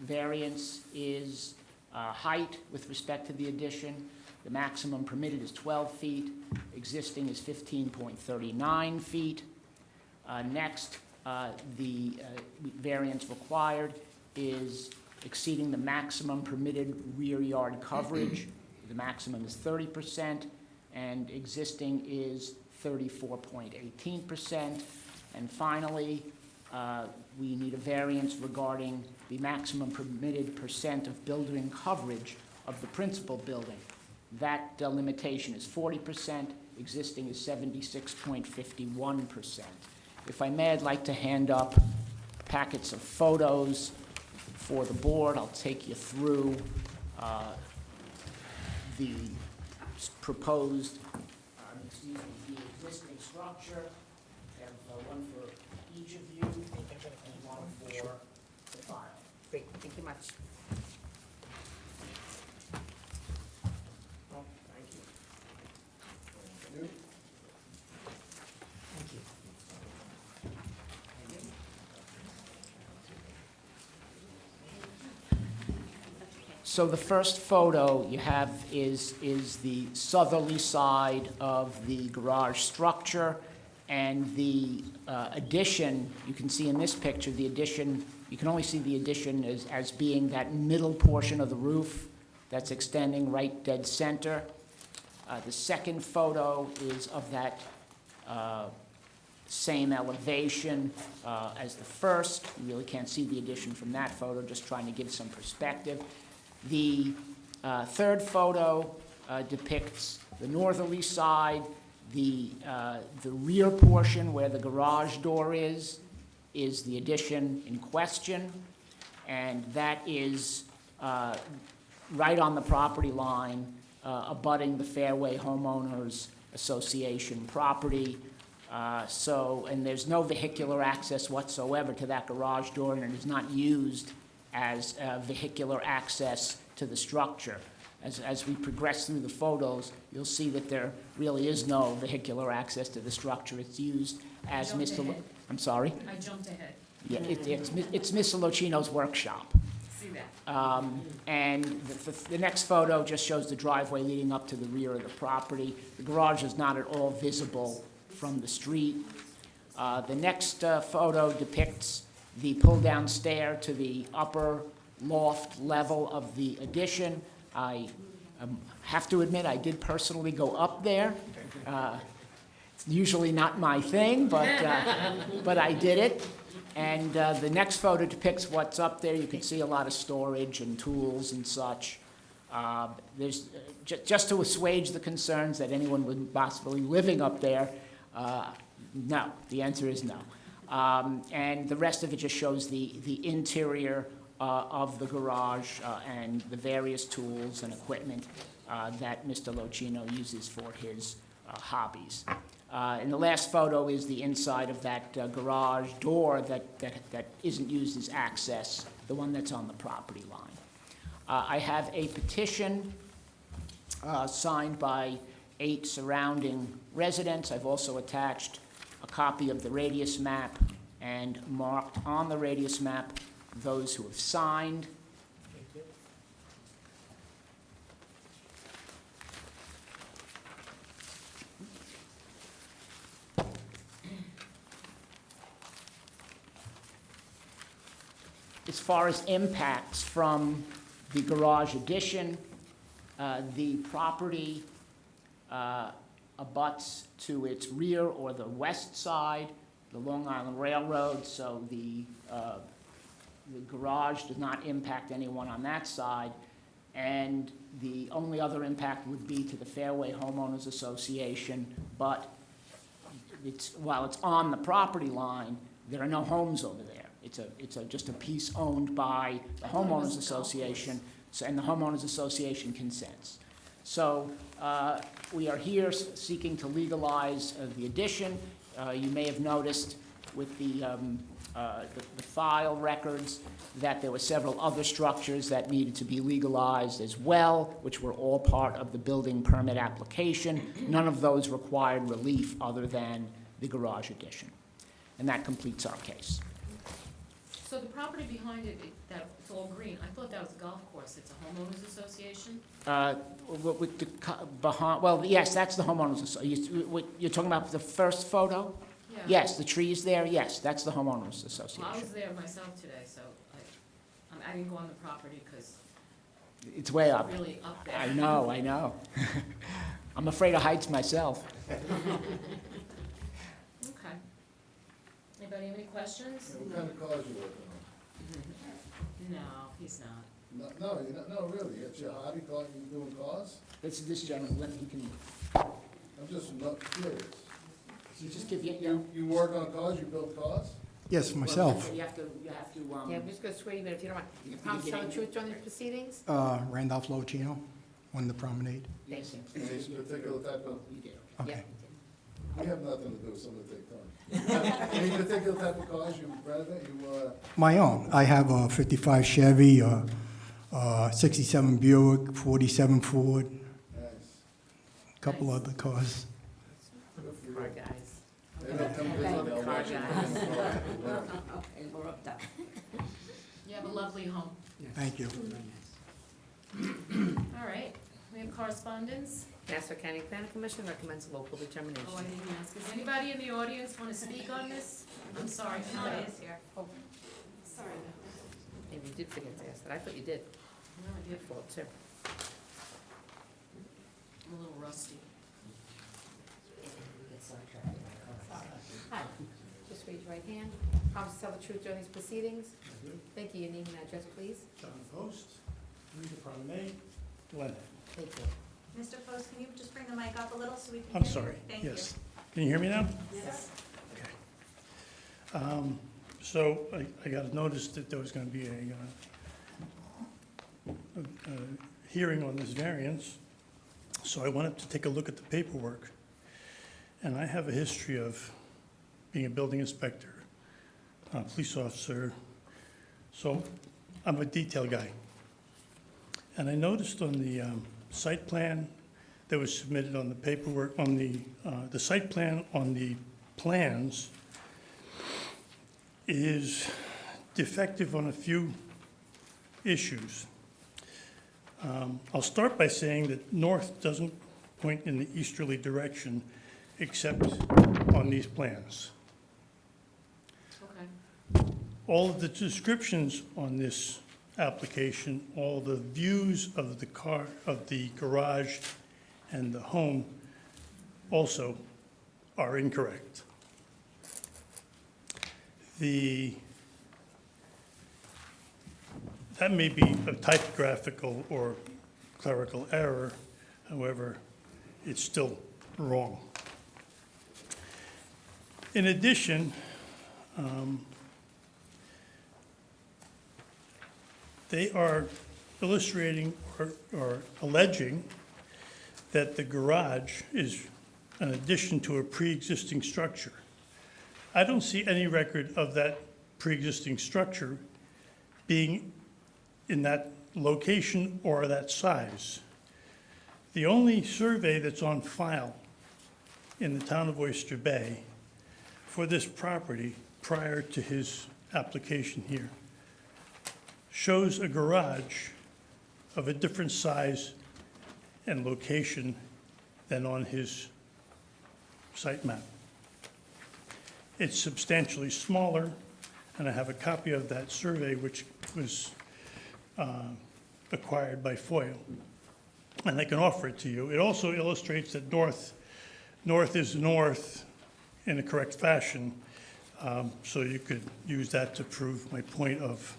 variance is height with respect to the addition. The maximum permitted is 12 feet, existing is 15.39 feet. Next, the variance required is exceeding the maximum permitted rear yard coverage. The maximum is 30%, and existing is 34.18%. And finally, we need a variance regarding the maximum permitted percent of building coverage of the principal building. That limitation is 40%, existing is 76.51%. If I may, I'd like to hand up packets of photos for the board. I'll take you through the proposed, the existing structure. I have one for each of you and one for the file. Great, thank you much. Thank you. Thank you. So the first photo you have is the southerly side of the garage structure, and the addition, you can see in this picture, the addition, you can only see the addition as being that middle portion of the roof that's extending right dead center. The second photo is of that same elevation as the first. You really can't see the addition from that photo, just trying to give some perspective. The third photo depicts the northerly side. The rear portion where the garage door is the addition in question, and that is right on the property line, abutting the Fairway Homeowners Association property. And there's no vehicular access whatsoever to that garage door, and it is not used as vehicular access to the structure. As we progress through the photos, you'll see that there really is no vehicular access to the structure. It's used as Jumped Mr. ahead. I'm sorry? I jumped ahead. Yeah, it's Mr. Lucino's workshop. See that? And the next photo just shows the driveway leading up to the rear of the property. The garage is not at all visible from the street. The next photo depicts the pull-down stair to the upper loft level of the addition. I have to admit, I did personally go up there. It's usually not my thing, but I did it. And the next photo depicts what's up there. You can see a lot of storage and tools and such. There's just to assuage the concerns that anyone would possibly living up there. No, the answer is no. And the rest of it just shows the interior of the garage and the various tools and equipment that Mr. Lucino uses for his hobbies. And the last photo is the inside of that garage door that isn't used as access, the one that's on the property line. I have a petition signed by 8 surrounding residents. I've also attached a copy of the radius map and marked on the radius map those who have signed. As far as impacts from the garage addition, the property abuts to its rear or the west side, the Long Island Railroad, so the garage does not impact anyone on that side. And the only other impact would be to the Fairway Homeowners Association, but while it's on the property line, there are no homes over there. It's just a piece owned by the homeowners association, and the homeowners association consents. So we are here seeking to legalize the addition. You may have noticed with the file records that there were several other structures that needed to be legalized as well, which were all part of the building permit application. None of those required relief other than the garage addition. And that completes our case. So the property behind it, that it's all green, I thought that was a golf course, it's a homeowners association? With the, behind, well, yes, that's the homeowners, you're talking about the first photo? Yeah. Yes, the trees there, yes, that's the homeowners association. Well, I was there myself today, so I didn't go on the property because It's way up. it's really up there. I know. I'm afraid of heights myself. Okay. Anybody have any questions? What kind of cars you working on? No, he's not. No, you're not, no, really, it's your hobby, car, you doing cars? This gentleman, he can, I'm just not curious. you just give you, You work on cars, you build cars? Yes, myself. You have to, Yeah, I'm just gonna swear you, but if you don't mind, you can promise to get tell the in. truth during these proceedings? Randolph Locino, on the promenade. Thank you. Any particular type of, Okay. we have nothing to do, so we'll take time. Any particular type of cars you renovate, My own. I have a 55 Chevy, 67 Buick, 47 Ford, nice. couple other cars. Car guys. Maybe they'll come visit, All the they'll car watch it. guys. Okay, we're up top. You have a lovely home. Thank you. All right, we have correspondence. Nassau County Planning Commission recommends local determination. Oh, I didn't ask. Does anybody in the audience want to speak on this? I'm sorry, No, Connie. it is here. Oh, Sorry. maybe you did forget to ask that. I thought you did. No, I Your did. fault, too. I'm a little rusty. Hi, just raise your right hand. Promise to tell the truth during these proceedings? Thank you. Your name and address, please. John Post, Reader Promenade, Glen. Thank you. Mr. Post, can you just bring the mic up a little so we can hear I'm you? sorry, Thank you. yes. Can you hear me now? Yes. So I got notice that there was going to be a hearing on this variance, so I wanted to take a look at the paperwork. And I have a history of being a building inspector, a police officer, so I'm a detail guy. And I noticed on the site plan that was submitted on the paperwork, on the site plan on the plans is defective on a few issues. I'll start by saying that north doesn't point in the easterly direction except on these plans. Okay. All of the descriptions on this application, all the views of the car, of the garage and the home also are incorrect. That may be a typographical or clerical error, however, it's still wrong. In addition, they are illustrating or alleging that the garage is an addition to a pre-existing structure. I don't see any record of that pre-existing structure being in that location or that size. The only survey that's on file in the town of Oyster Bay for this property prior to his application here shows a garage of a different size and location than on his site map. It's substantially smaller, and I have a copy of that survey which was acquired by FOIL, and I can offer it to you. It also illustrates that north is north in a correct fashion, so you could use that to prove my point of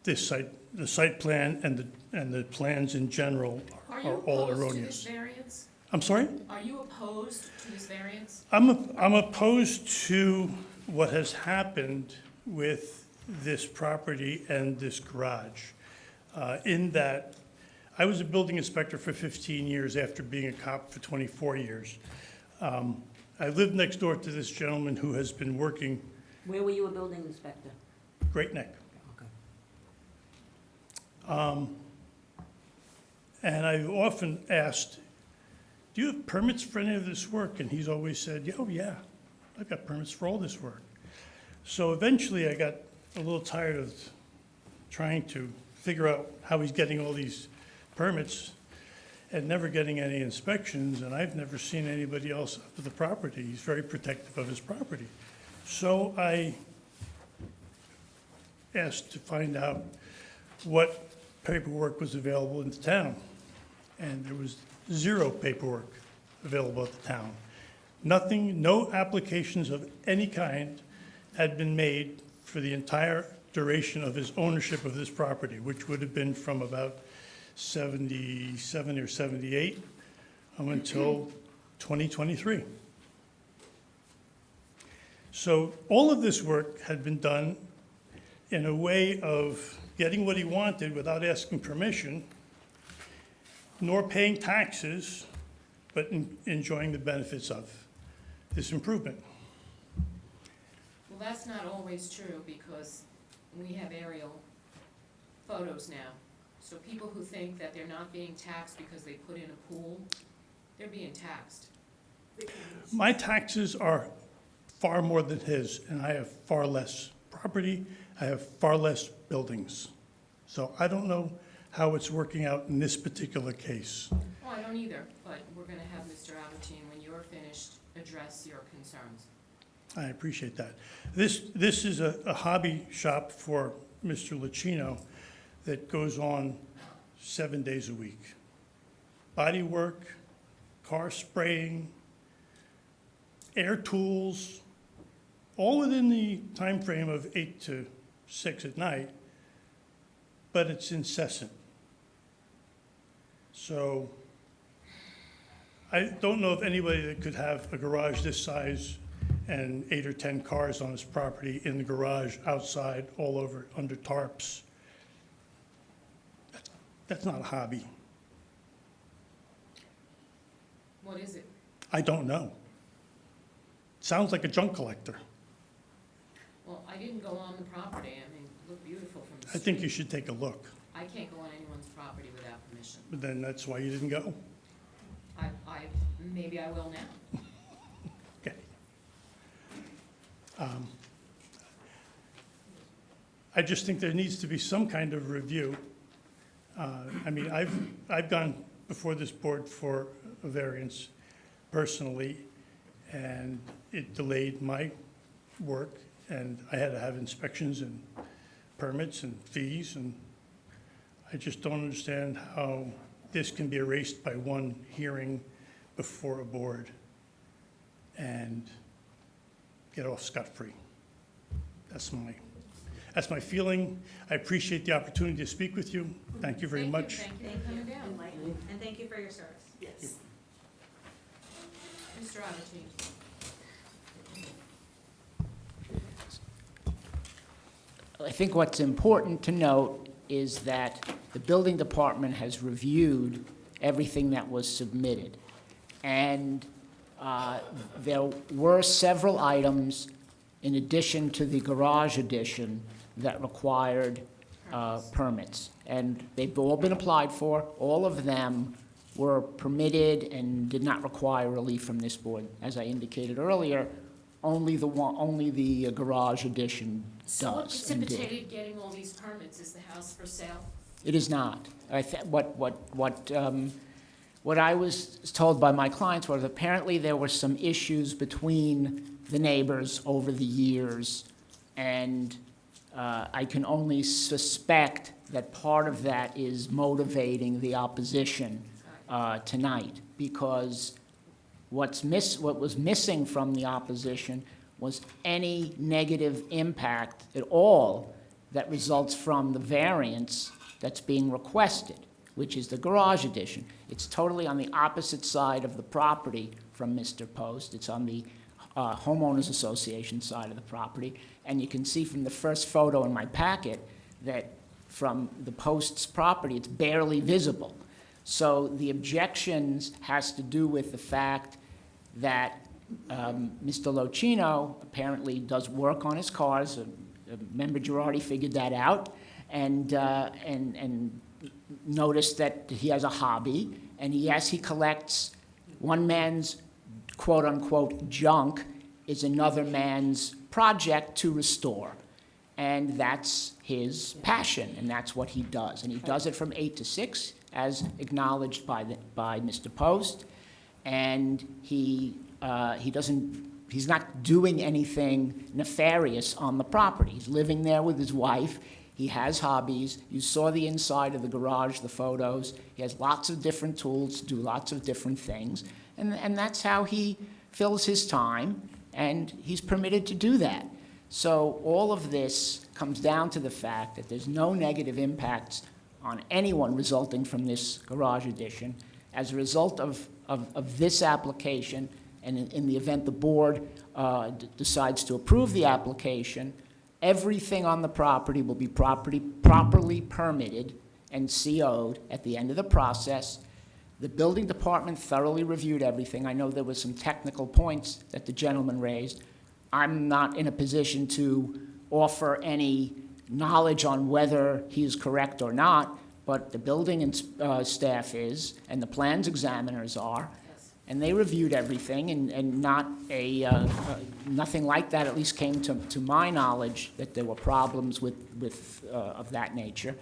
this site, the site plan and the plans in general Are are you all opposed to erroneous. this variance? I'm sorry? Are you opposed to this variance? I'm opposed to what has happened with this property and this garage, in that I was a building inspector for 15 years after being a cop for 24 years. I live next door to this gentleman who has been working Where were you a building inspector? Great Neck. Okay. And I've often asked, do you have permits for any of this work? And he's always said, oh, yeah, I've got permits for all this work. So eventually I got a little tired of trying to figure out how he's getting all these permits and never getting any inspections, and I've never seen anybody else up to the property. He's very protective of his property. So I asked to find out what paperwork was available in the town, and there was zero paperwork available at the town. Nothing, no applications of any kind had been made for the entire duration of his ownership of this property, which would have been from about 77 or 78 until 2023. So all of this work had been done in a way of getting what he wanted without asking permission, nor paying taxes, but enjoying the benefits of this improvement. Well, that's not always true, because we have aerial photos now. So people who think that they're not being taxed because they put in a pool, they're being taxed. My taxes are far more than his, and I have far less property, I have far less buildings. So I don't know how it's working out in this particular case. Oh, I don't either, but we're gonna have Mr. Albertine, when you're finished, address your concerns. I appreciate that. This is a hobby shop for Mr. Lucchino that goes on 7 days a week. Body work, car spraying, air tools, all within the time frame of 8 to 6 at night, but it's incessant. So I don't know of anybody that could have a garage this size and 8 or 10 cars on his property, in the garage, outside, all over, under tarps. That's not a hobby. What is it? I don't know. Sounds like a junk collector. Well, I didn't go on the property, I mean, it looked beautiful from the I street. think you should take a look, I can't go on anyone's property without permission. but then that's why you didn't go. Maybe I will now. Okay. I just think there needs to be some kind of review. I mean, I've gone before this board for a variance personally, and it delayed my work, and I had to have inspections and permits and fees, and I just don't understand how this can be erased by one hearing before a board and get off scot-free. That's my feeling. I appreciate the opportunity to speak with you. Thank you very much. Thank you for coming down. And thank you for your service. Yes. Mr. Albertine. I think what's important to note is that the building department has reviewed everything that was submitted. And there were several items, in addition to the garage addition, that required permits. And they've all been applied for. All of them were permitted and did not require relief from this board. As I indicated earlier, only the garage addition So what does and did. precipitated getting all these permits? Is the house for sale? It is not. What I was told by my clients was apparently there were some issues between the neighbors over the years, and I can only suspect that part of that is motivating the opposition tonight, because what was missing from the opposition was any negative impact at all that results from the variance that's being requested, which is the garage addition. It's totally on the opposite side of the property from Mr. Post. It's on the homeowners association side of the property. And you can see from the first photo in my packet that from the Post's property, it's barely visible. So the objections has to do with the fact that Mr. Locino apparently does work on his cars. Member Girardi figured that out, and noticed that he has a hobby, and yes, he collects one man's quote-unquote junk is another man's project to restore. And that's his passion, and that's what he does. And he does it from 8 to 6, as acknowledged by Mr. Post. And he's not doing anything nefarious on the property. He's living there with his wife. He has hobbies. You saw the inside of the garage, the photos. He has lots of different tools to do lots of different things. And that's how he fills his time, and he's permitted to do that. So all of this comes down to the fact that there's no negative impacts on anyone resulting from this garage addition. As a result of this application, and in the event the board decides to approve the application, everything on the property will be properly permitted and CO'd at the end of the process. The building department thoroughly reviewed everything. I know there were some technical points that the gentleman raised. I'm not in a position to offer any knowledge on whether he is correct or not, but the building staff is, and the plans examiners are, and they reviewed everything, and nothing like that at least came to my knowledge that there were problems of that nature.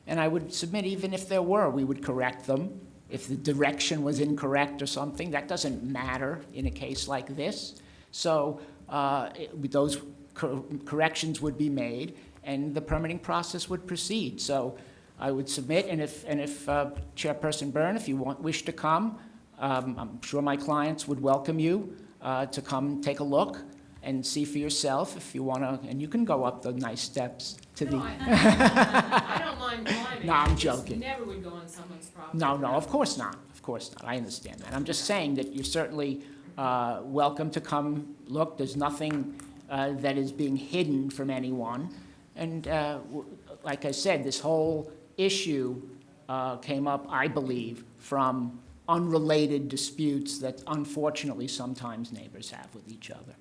And I would submit, even if there were, we would correct them. If the direction was incorrect or something, that doesn't matter in a case like this. So those corrections would be made, and the permitting process would proceed. So I would submit, and if Chairperson Byrne, if you wish to come, I'm sure my clients would welcome you to come take a look and see for yourself if you want to, and you can go up the nice steps to the... I don't mind climbing. No, I'm I just joking. never would go on someone's property. No, of course not. Of course not. I understand that. I'm just saying that you're certainly welcome to come look. There's nothing that is being hidden from anyone. And like I said, this whole issue came up, I believe, from unrelated disputes that unfortunately sometimes neighbors have with each other.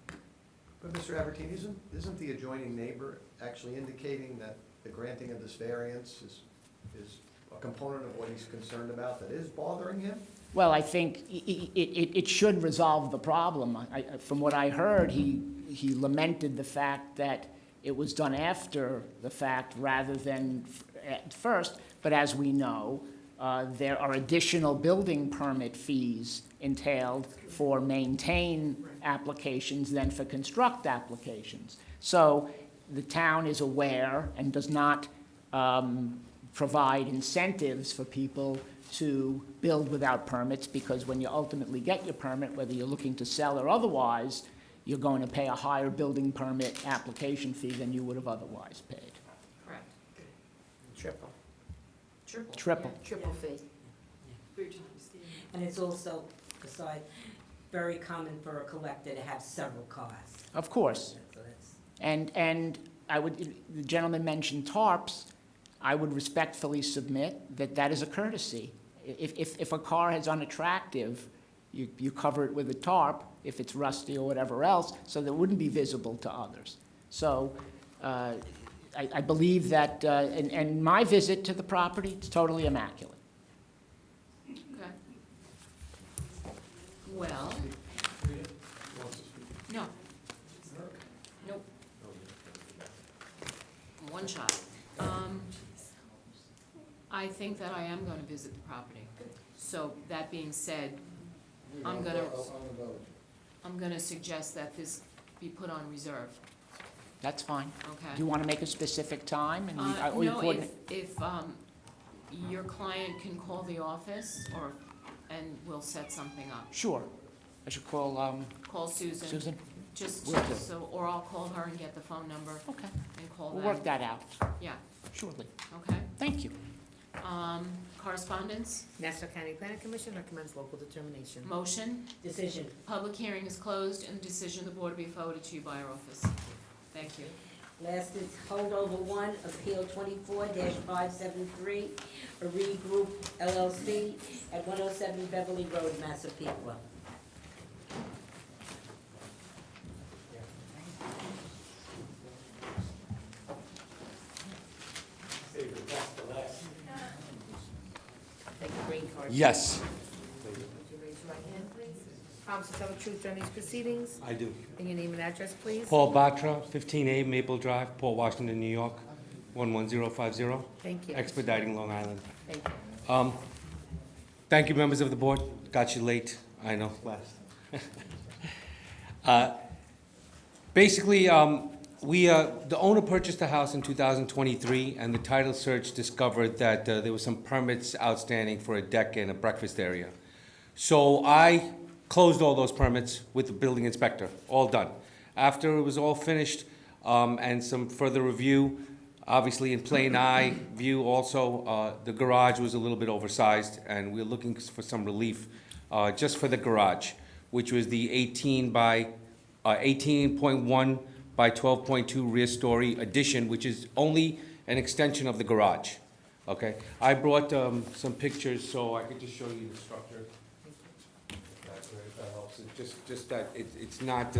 But Mr. Albertine, isn't the adjoining neighbor actually indicating that the granting of this variance is a component of what he's concerned about that is bothering him? Well, I think it should resolve the problem. From what I heard, he lamented the fact that it was done after the fact rather than at first, but as we know, there are additional building permit fees entailed for maintain applications than for construct applications. So the town is aware and does not provide incentives for people to build without permits, because when you ultimately get your permit, whether you're looking to sell or otherwise, you're going to pay a higher building permit application fee than you would have otherwise paid. Correct. Triple. Triple. Triple fee. And it's also, besides, very common for a collector to have several cars. Of course. So that's- And the gentleman mentioned tarps. I would respectfully submit that that is a courtesy. If a car is unattractive, you cover it with a tarp, if it's rusty or whatever else, so that it wouldn't be visible to others. So I believe that, and my visit to the property, it's totally immaculate. Okay. Well, no. Nope. One shot. I think that I am going to visit the property. So that being said, I'm going to suggest that this be put on reserve. That's fine. Okay. Do you want to make a specific time? And or you No, coordinate- if your client can call the office, and we'll set something up. Sure. I should call Call Susan. Susan? Just Will do. so, or I'll call her and get the phone number. Okay. And call them. We'll work that out. Yeah, Shortly. okay. Thank you. Correspondence, Nassau County Planning Commission recommends local determination. motion, Decision. public hearing is closed, and the decision of the board will be forwarded to you by our office. Thank you. Last is holdover 1, Appeal 24-573, Aree Group LLC at 107 Beverly Road, Massapequa. Yes, Would you raise your right hand, please? Promise to tell the truth during these proceedings? I do. And your name and address, please? Paul Batra, 15A Maple Drive, Port Washington, New York, 11050. Thank you. Expediting Long Island. Thank you. Thank you, members of the board. Got you late, I know, last. Basically, the owner purchased the house in 2023, and the title search discovered that there were some permits outstanding for a deck and a breakfast area. So I closed all those permits with the building inspector, all done. After it was all finished, and some further review, obviously in plain eye view also, the garage was a little bit oversized, and we're looking for some relief just for the garage, which was the 18.1 by 12.2 rear story addition, which is only an extension of the garage. Okay, I brought some pictures so I could just show you the structure. If that helps. It's just that it's not.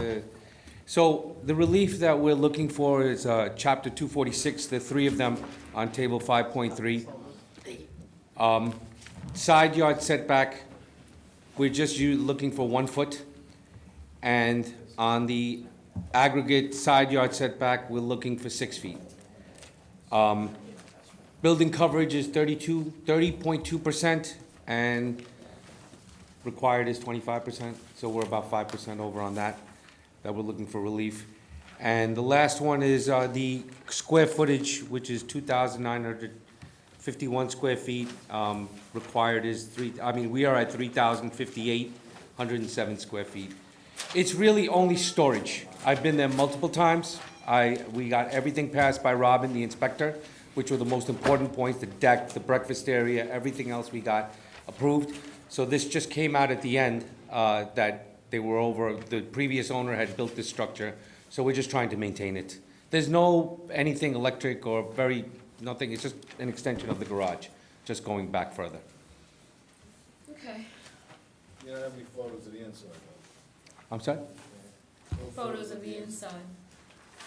So the relief that we're looking for is Chapter 246. The three of them on Table 5.3. Side yard setback. We're just looking for 1 foot, and on the aggregate side yard setback, we're looking for 6 feet. Building coverage is 30.2%, and required is 25%, so we're about 5% over on that we're looking for relief. And the last one is the square footage, which is 2,951 square feet. Required is we are at 3,058, 107 square feet. It's really only storage. I've been there multiple times. We got everything passed by Robin, the inspector, which were the most important points, the deck, the breakfast area, everything else we got approved. So this just came out at the end, that they were over, the previous owner had built this structure, so we're just trying to maintain it. There's no anything electric or nothing, it's just an extension of the garage, just going back further. Okay. You don't have any photos of the inside, I'm sorry? no Photos of the inside.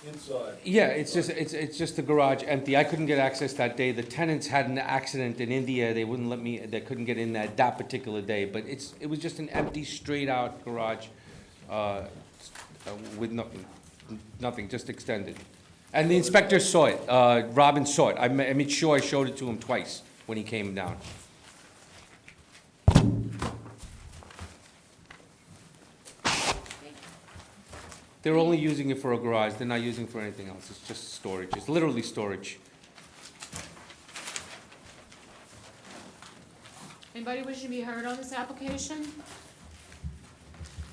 Inside. Yeah, it's just the garage empty. I couldn't get access that day. The tenants had an accident in India. They wouldn't let me, they couldn't get in that particular day. But it was just an empty, straight out garage, with nothing, just extended. And the inspector saw it. Robin saw it. I made sure I showed it to him twice when he came down. They're only using it for a garage. They're not using it for anything else. It's just storage. It's literally storage. Anybody wishing to be heard on this application?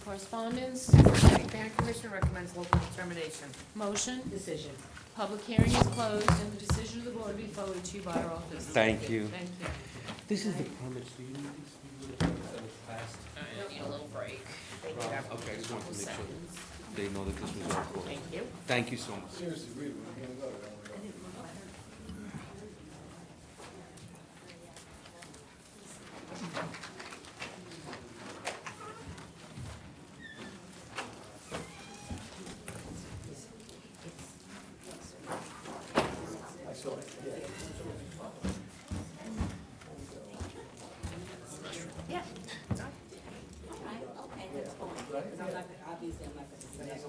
Correspondence? Planning Commission recommends local determination. Motion? Decision. Public hearing is closed, and the decision of the board will be forwarded to you by our office. Thank you. Thank you. This is the permits. Do you need these? I need a little break. Okay, I just wanted to make sure they know that this was all cool. Thank you. Thank you so much. Seriously, read it, we're gonna go, we're gonna go. Yeah. Okay, that's fine. I'm not, obviously, I'm not gonna say that.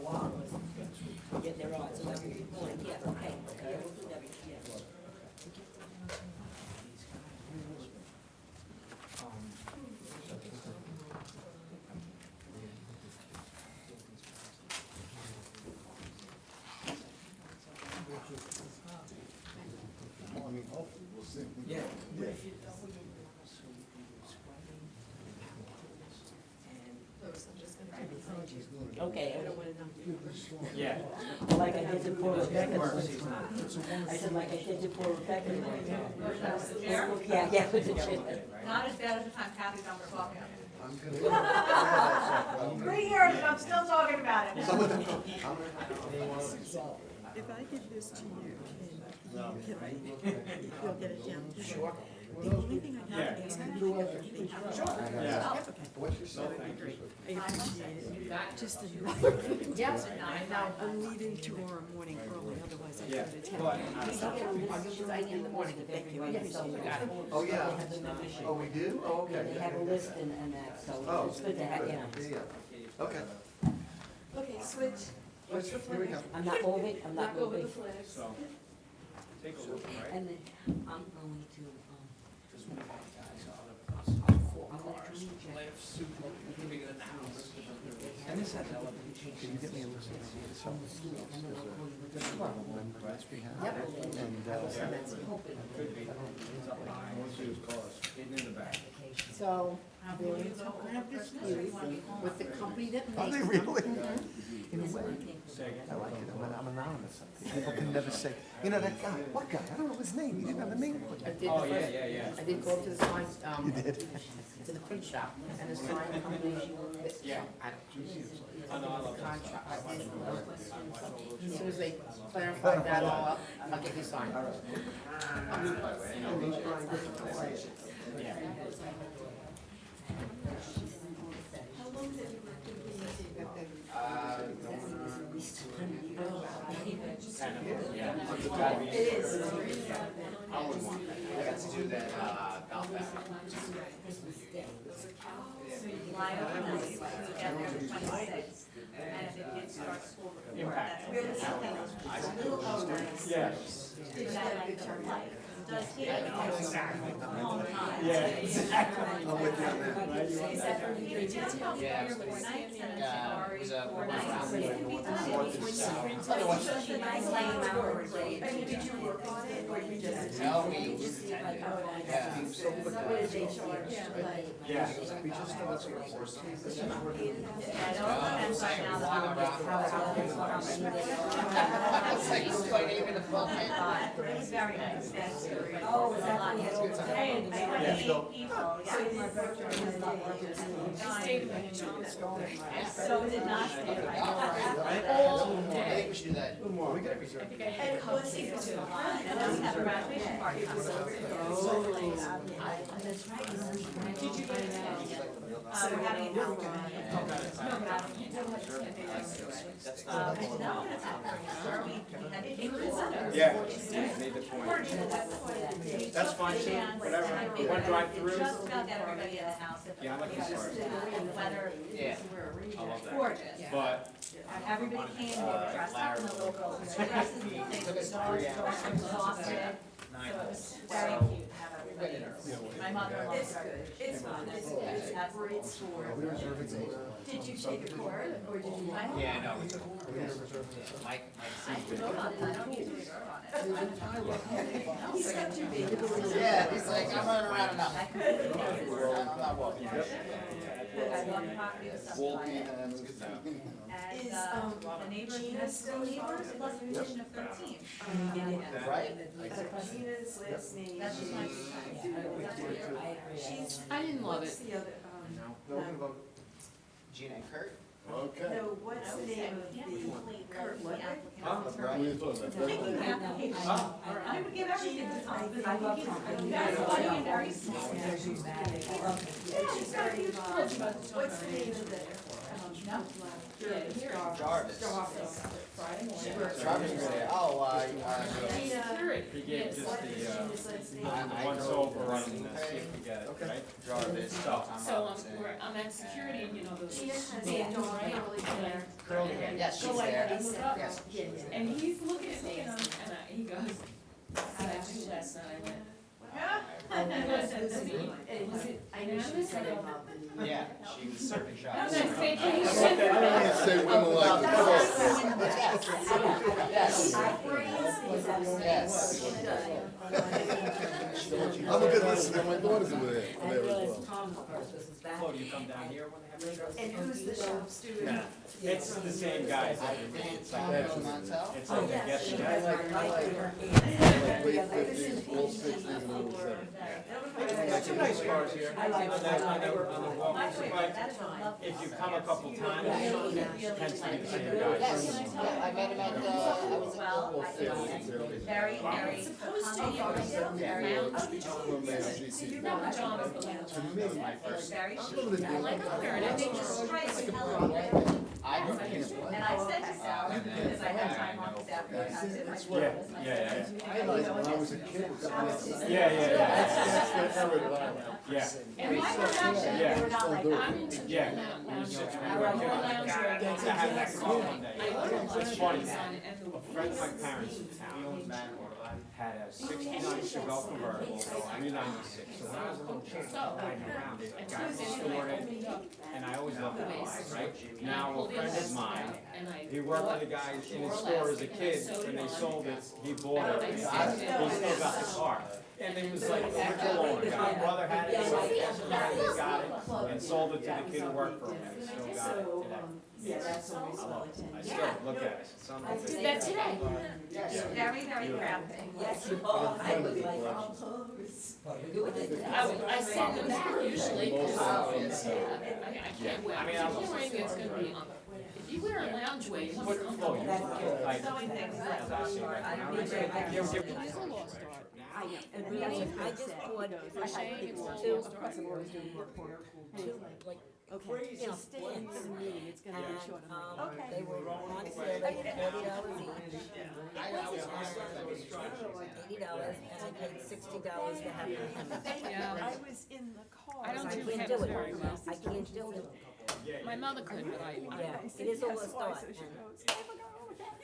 Yeah, there are, so that's your point, yes, okay. Yeah, we'll do that, yes. I mean, hopefully, we'll see. Yeah. Okay. Yeah. Like I did to poor Rebecca. I said like I did to poor Rebecca. Yeah, with the chair. Not as bad as the time Kathy Dumber talking. 3 years and I'm still talking about it. If I give this to you, you'll get it down. Sure. The only thing I have to ask you is, Sure. okay. Yeah. Okay. What's your cell phone? I appreciate it. Just the Yep. I know. I'm leaving tomorrow morning early, otherwise I Yeah, could attend. but I'll give you right in the morning. Thank you, I Yes, appreciate so- it. Oh, yeah. Oh, we do? Oh, Yeah, okay. they have a list and that, so Oh, it's good to have, you know. Yeah. Okay. Okay, switch. Let's, here we go. I'm not moving, I'm not Knock over the moving. flags. So, take a look, right? And then I'm going to, This one, guys, I'm four gonna cars, come in, Jeff. lift, super, bigger than the house. And this has elevation. Can you get me a list of some members we have? Yep. And, could be, it's up high, hidden in the back. So, they're in some kind of dispute with the company that makes them. Are they really? In a way. Say again? I like it, I'm anonymous. People can never say, you know, that guy, what guy? I don't know his name, he didn't have a name. I did Oh, the yeah, first- yeah, yeah. I did go to the sign, You did? to the print shop, and the sign company. Yeah. I I know, I love that contract, stuff. I did, as soon as they clarify that all up, I'll get you signed. Yeah. July 11th, together for 26, and if the kids start school before, that's really something that's a little over. Yeah. That like the life does take a long time. Yeah, exactly. I'm with you on that. Is that for you? It's about 4 nights and it's already 4 nights. It can be done. It's just a nice lane hour play. I mean, did you work on it, or you just? No, we just see like how it is. So quick. What did they charge? Yeah. We just still have some more. I don't depends right now how it's It was very nice, thanks. Oh, is that A lot. what you had And over I there? had 8 people, yeah. So did not stay right. All day. we should do that. One more, we got reserved. And what's it to a lot, and then we have a graduation party coming up. That's right. Did you get it? We're having it now. No, we're not. No, it's not. We had 8 presenters. Yeah, made the point. That's fine, too, whatever. You wanna drive through? Just about get everybody in the house. Yeah, I like this part. And the weather Yeah. is I love that. gorgeous. But, Everybody came, they were dressed up in the local dresses, they were exhausted. So it was very cute to have everybody. My mother-in-law was very good. It's fun, it's a great sport. Did you take a court, or did you? Yeah, no. I can go on it, I don't need to go on it. He's got two babies. Yeah, he's like, I'm running around enough. I couldn't take it. I'm not walking. But I love property with subdivided. And, the neighbors, have still neighbors, plus a condition of 13. Right? Gina's last name. That's just my. She's. I didn't love What's it. the other, Gina and Kurt? Okay. no, what's the name of the, Kurt what? What are you talking about? Taking the application, I would give everything to Tom, because I think he's very funny and very smart. She's very involved. What's the name of the, Jarvis. Friday morning. Jarvis there. Oh, Gina. he gave just What is the, Gina's last name? the once over and see if we get it, right? Jarvis. So, I'm at security, and you know, those. Gina has a daughter, curly hair. Curly hair, yes, she's Go ahead, there. look up. Yes. Yeah, yeah. And he's looking at me, and he goes, "How'd I do last night?" I went, I know she was saying about the. Yeah, she was serving shots. "How's that vacation?" I don't want to say women like Yes. Yes. I'm a good listener, my daughter's over there. I realized Tom's purpose is that. Flo, do you come down here when they have it? And who's the shop steward? It's the same guys every week, it's like, it's Oh, like they yes, get she together. Late fifties, all sixties, and all seventies. There's some nice cars here. I like On the walking bike, That's what I love. if you come a couple times, it tends to be the same guys. Yes, I met him at, I was at Well, I think very, very. Supposed to, you know, Very, To me, very I'm chic. gonna do I like it. her, and I think just Straight hell of a That's what. I realized when I was a kid. That's the error that I learned. And my reaction, they were not like, I'm into doing that loungewear. I like more loungewear. I had that call one day. I love It's funny. loungewear. A friend of my parents in town, he owns Matador, had a '69 Chevelle convertible, so I knew '96. So when I was a little kid, riding around, I got it, stored it, and I always loved that car, right? Now, a friend of mine, he worked with the guys in his store as a kid, when they sold it, he bought it, and he still got the car. And it was like the original owner, my brother had it, so he got it, and sold it to the kid who worked for him, and he still got it today. Yeah, that's always I love it. well I still look at it. It's I did that today. Very, very proud thing. Yes, you are. I would like all those. I send them back usually, because I can't wear, if you're wearing, it's gonna be, if you wear a loungewear, you want to come home. Sewing things. It is a lost art. And really, I just bought Crocheting, it's a two, lost art. like, Okay. you know, stands. And, they were on sale, they were $40 each. $80, and I paid $60 to have them. Yeah. I was in the car. I don't do can't hems do it. very well. I can't do it. My mother could, but I Yeah, it is all a start.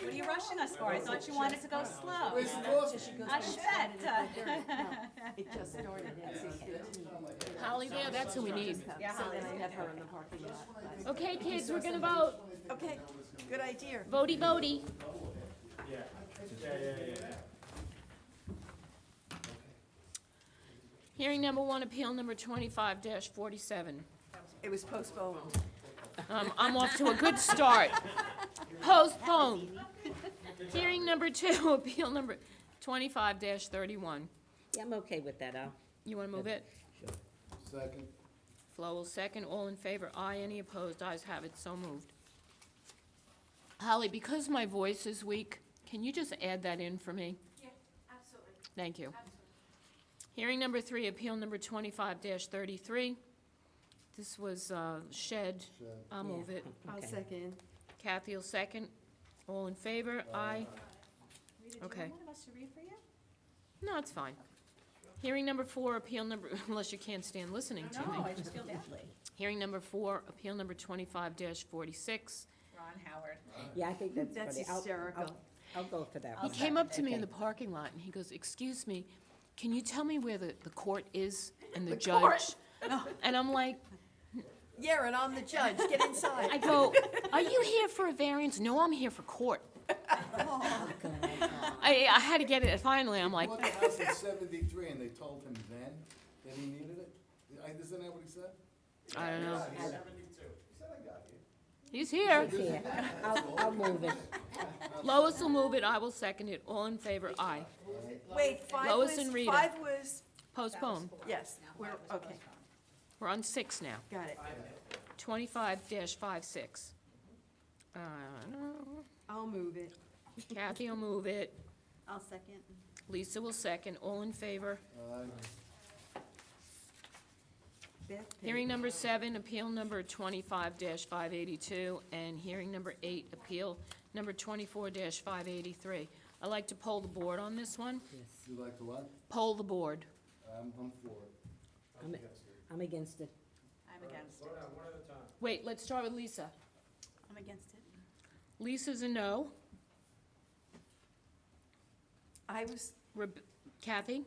What are you rushing us for? I thought you wanted to go slow. Where's the coffee? I bet. It just started at 6:15. Holly there, that's who we need. Yeah, So Holly. then I met her in the parking lot. Okay, kids, we're gonna vote. Okay, good idea. Votey, votey. Hearing number one, appeal number 25-47. It was postponed. I'm off to a good start. Postpone. Hearing number two, appeal number 25-31. Yeah, I'm okay with that, You wanna move it? Second. Flo will second. All in favor? Aye. Any opposed? Ayes have it. So moved. Holly, because my voice is weak, can you just add that in for me? Yeah, absolutely. Thank you. Hearing number three, appeal number 25-33. This was shed. I'll move it. I'll second. Kathy will second. All in favor? Aye. Rita, do Okay. you want one of us to read for you? No, it's fine. Hearing number four, appeal number, unless you can't stand listening to me. No, I just feel badly. Hearing number four, appeal number 25-46. Ron Howard. Yeah, I think that's That's funny. hysterical. I'll go for that He one. came up to me in Okay. the parking lot, and he goes, "Excuse me, can you tell me where the court is and the The judge?" court? And I'm like, Yeah, and I'm the judge. Get inside. I go, "Are you here for a variance?" "No, I'm here for court." I had to get it, finally, I'm like, Bought the house in '73, and they told him then that he needed it? Isn't that what he said? I don't know. He said I got here. He's here. Yeah, I'll move it. Lois will move it, I will second it. All in favor, aye. Wait, five Lois was, and Rita. five was, Postpone. yes, we're, okay, We're on 6 now. got it. 25-56. I'll move it. Kathy will move it. I'll second. Lisa will second. All in favor? Beth Hearing number 7, appeal number 25-582, and hearing number 8, appeal number 24-583. I'd like to poll the board on this one. You like to what? Poll the board. I'm for it. I'm against it. I'm against it. Wait, let's start with Lisa. I'm against it. Lisa's a no. I was, Kathy?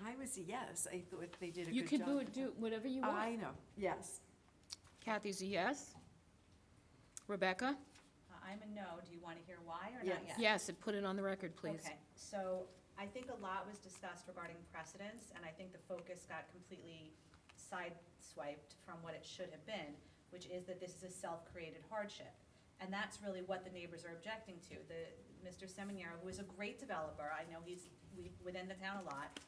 I was a yes. I thought they did a You good can job. do whatever you want. I know, yes. Kathy's a yes. Rebecca? I'm a no. Do you want to hear why or not yet? Yes, and put it on the record, please. Okay, so I think a lot was discussed regarding precedents, and I think the focus got completely sideswiped from what it should have been, which is that this is a self-created hardship. And that's really what the neighbors are objecting to. Mr. Seminara, who is a great developer, I know he's within the town a lot,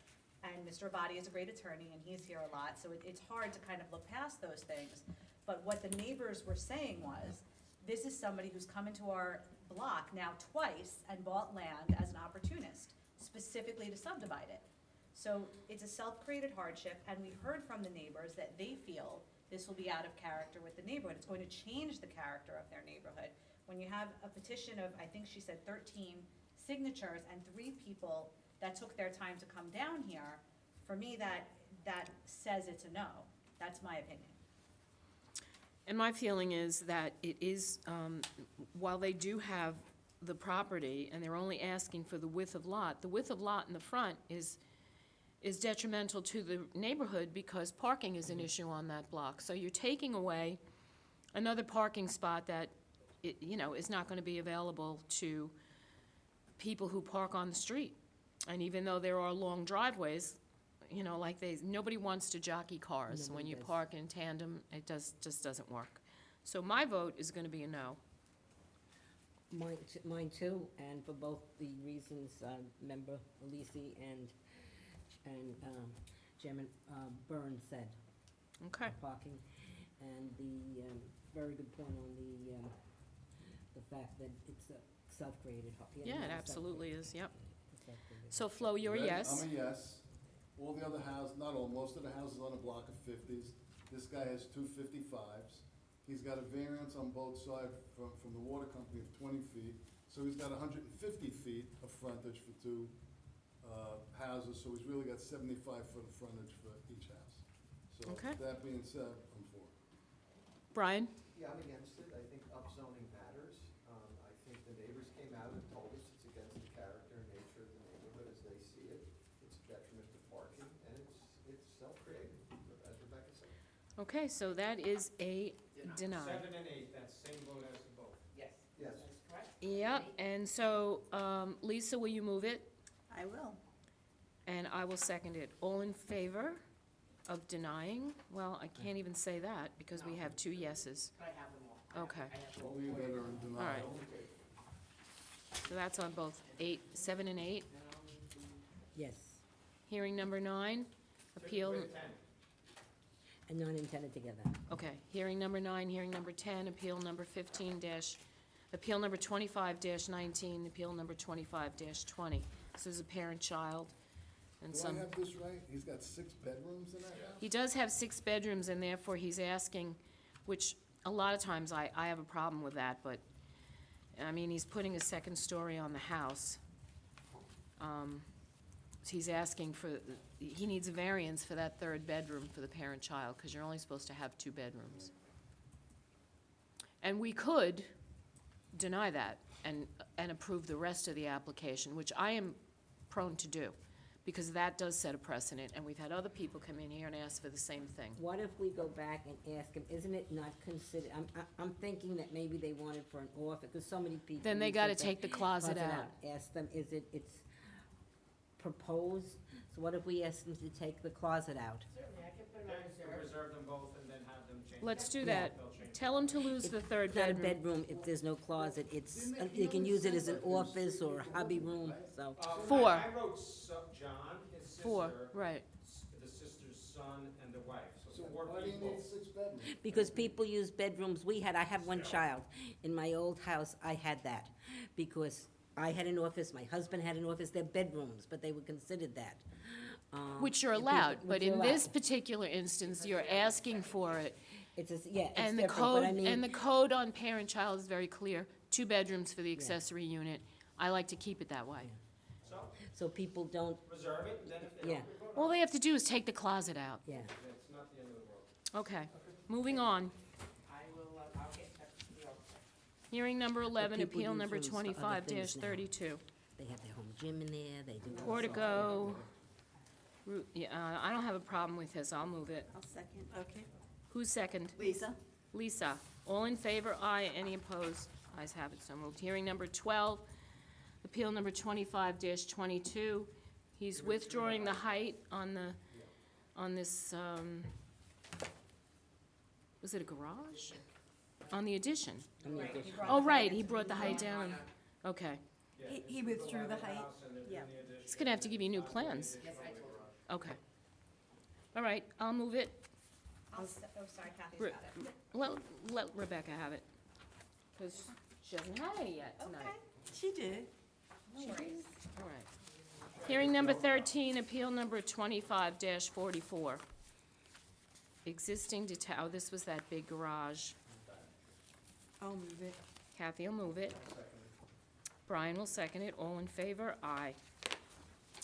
and Mr. Abadi is a great attorney, and he's here a lot, so it's hard to kind of look past those things. But what the neighbors were saying was, this is somebody who's come into our block now twice and bought land as an opportunist, specifically to subdivide it. So it's a self-created hardship, and we heard from the neighbors that they feel this will be out of character with the neighborhood. It's going to change the character of their neighborhood. When you have a petition of, I think she said 13 signatures and 3 people that took their time to come down here, for me, that says it's a no. That's my opinion. And my feeling is that it is, while they do have the property and they're only asking for the width of lot in the front is detrimental to the neighborhood because parking is an issue on that block. So you're taking away another parking spot that, is not going to be available to people who park on the street. And even though there are long driveways, nobody wants to jockey cars. Nobody When you does. park in tandem, it just doesn't work. So my vote is going to be a no. Mine too, and for both the reasons Member Alisi and Chairman Burns said. Okay. Parking, and the very good point on the fact that it's a self-created. Yeah, it absolutely is, yep. So Flo, you're a Red, yes? I'm a yes. All the other houses, not all, most of the houses on a block of 50s. This guy has 2 55s. He's got a variance on both sides from the water company of 20 feet. So he's got 150 feet of frontage for 2 houses, so he's really got 75 foot of frontage for each house. So Okay. that being said, I'm for it. Brian? Yeah, I'm against it. I think upzoning matters. I think the neighbors came out and told us it's against the character and nature of the neighborhood as they see it. It's a detriment to parking, and it's self-created, as Rebecca said. Okay, so that is a deny. 7 and 8, that's same vote as to both. Yes. Yes. Yep, and so, Lisa, will you move it? I will. And I will second it. All in favor of denying? Well, I can't even say that because we have 2 yeses. I have them all. Okay. Only you that are in denial. All right. So that's on both 7 and 8. Yes, Hearing number 9, appeal, and 9 and 10 are together. okay. Hearing number 9, hearing number 10, appeal number appeal number 25-19, appeal number 25-20. This is a parent-child and Do I some. have this right? He's got 6 bedrooms in that house? He does have 6 bedrooms, and therefore he's asking, which a lot of times I have a problem with that, but, I mean, he's putting a second story on the house. So he's asking he needs a variance for that 3rd bedroom for the parent-child, because you're only supposed to have 2 bedrooms. And we could deny that and approve the rest of the application, which I am prone to do, because that does set a precedent, and we've had other people come in here and ask for the same thing. What if we go back and ask them, isn't it not considered, I'm thinking that maybe they want it for an office, because so many people. Then they use gotta it, take the closet out. Ask them, it's proposed, so what if we ask them to take the closet out? Certainly, I can put them on reserve. Reserve them both and then have them change. Let's do Yeah. that. Tell him to lose the 3rd It's not a bedroom. bedroom if there's no closet, it's, you can use it as an office or a hobby room, so. 4. I wrote John, his sister. 4, right. The sister's son and the wife, so So 4 why do you people. need 6 bedrooms? Because people use bedrooms, I have 1 child. In my old house, I had that, because I had an office, my husband had an office, they're bedrooms, but they were considered that. Which you're and people- allowed, but which you're in this allowed. particular instance, you're asking for it. It's, yeah, it's And the different, but I code, mean. and the code on parent-child is very clear, 2 bedrooms for the accessory unit. I like to keep it that way. So, So people don't, reserve it, and then if they Yeah. don't, we vote All on they have to do is take the closet out. yeah. it. It's not the end of the world. Okay, moving on. I will, I'll get in touch with the officer. Hearing number 11, people appeal use number rooms for other things now. 25-32. They have their home gym in there, they do. all Portico, I don't have a problem with this, I'll move it. I'll second. Okay. Who's second? Lisa? Lisa. All in favor, aye. Any opposed? Ayes have it, so moved. Hearing number 12, appeal number 25-22. He's withdrawing the height on this, was it a garage? On the addition. I mean, they- Oh, right, he brought the height down. Okay. He withdrew the height. Yeah. He's gonna have to give you new plans. Yes, I told her. Okay. All right, I'll move it. Oh, sorry, Kathy's Re- got it. Let Rebecca have it, because she hasn't had any yet tonight. Okay, she did. All right. Hearing number 13, appeal number 25-44. Existing this was that big garage. I'll move it. Kathy will move it. Brian will second it. All in favor? Aye.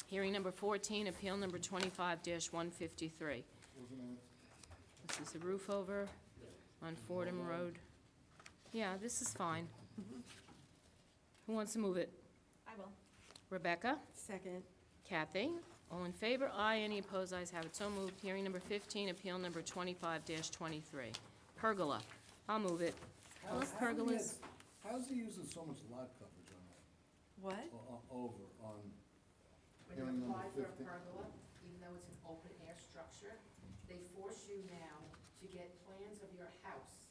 Hearing number 14, appeal number 25-153. This is the roof over on Fordham Road. Yeah, this is fine. Who wants to move it? I will. Rebecca? Second. Kathy? All in favor? Aye. Any opposed? Ayes have it. So moved. Hearing number 15, appeal number 25-23. Pergola. I'll move it. Both pergolas. How's he using so much lot coverage on that? What? Over on When you hearing number apply for a 15? pergola, even though it's an open-air structure, they force you now to get plans of your house,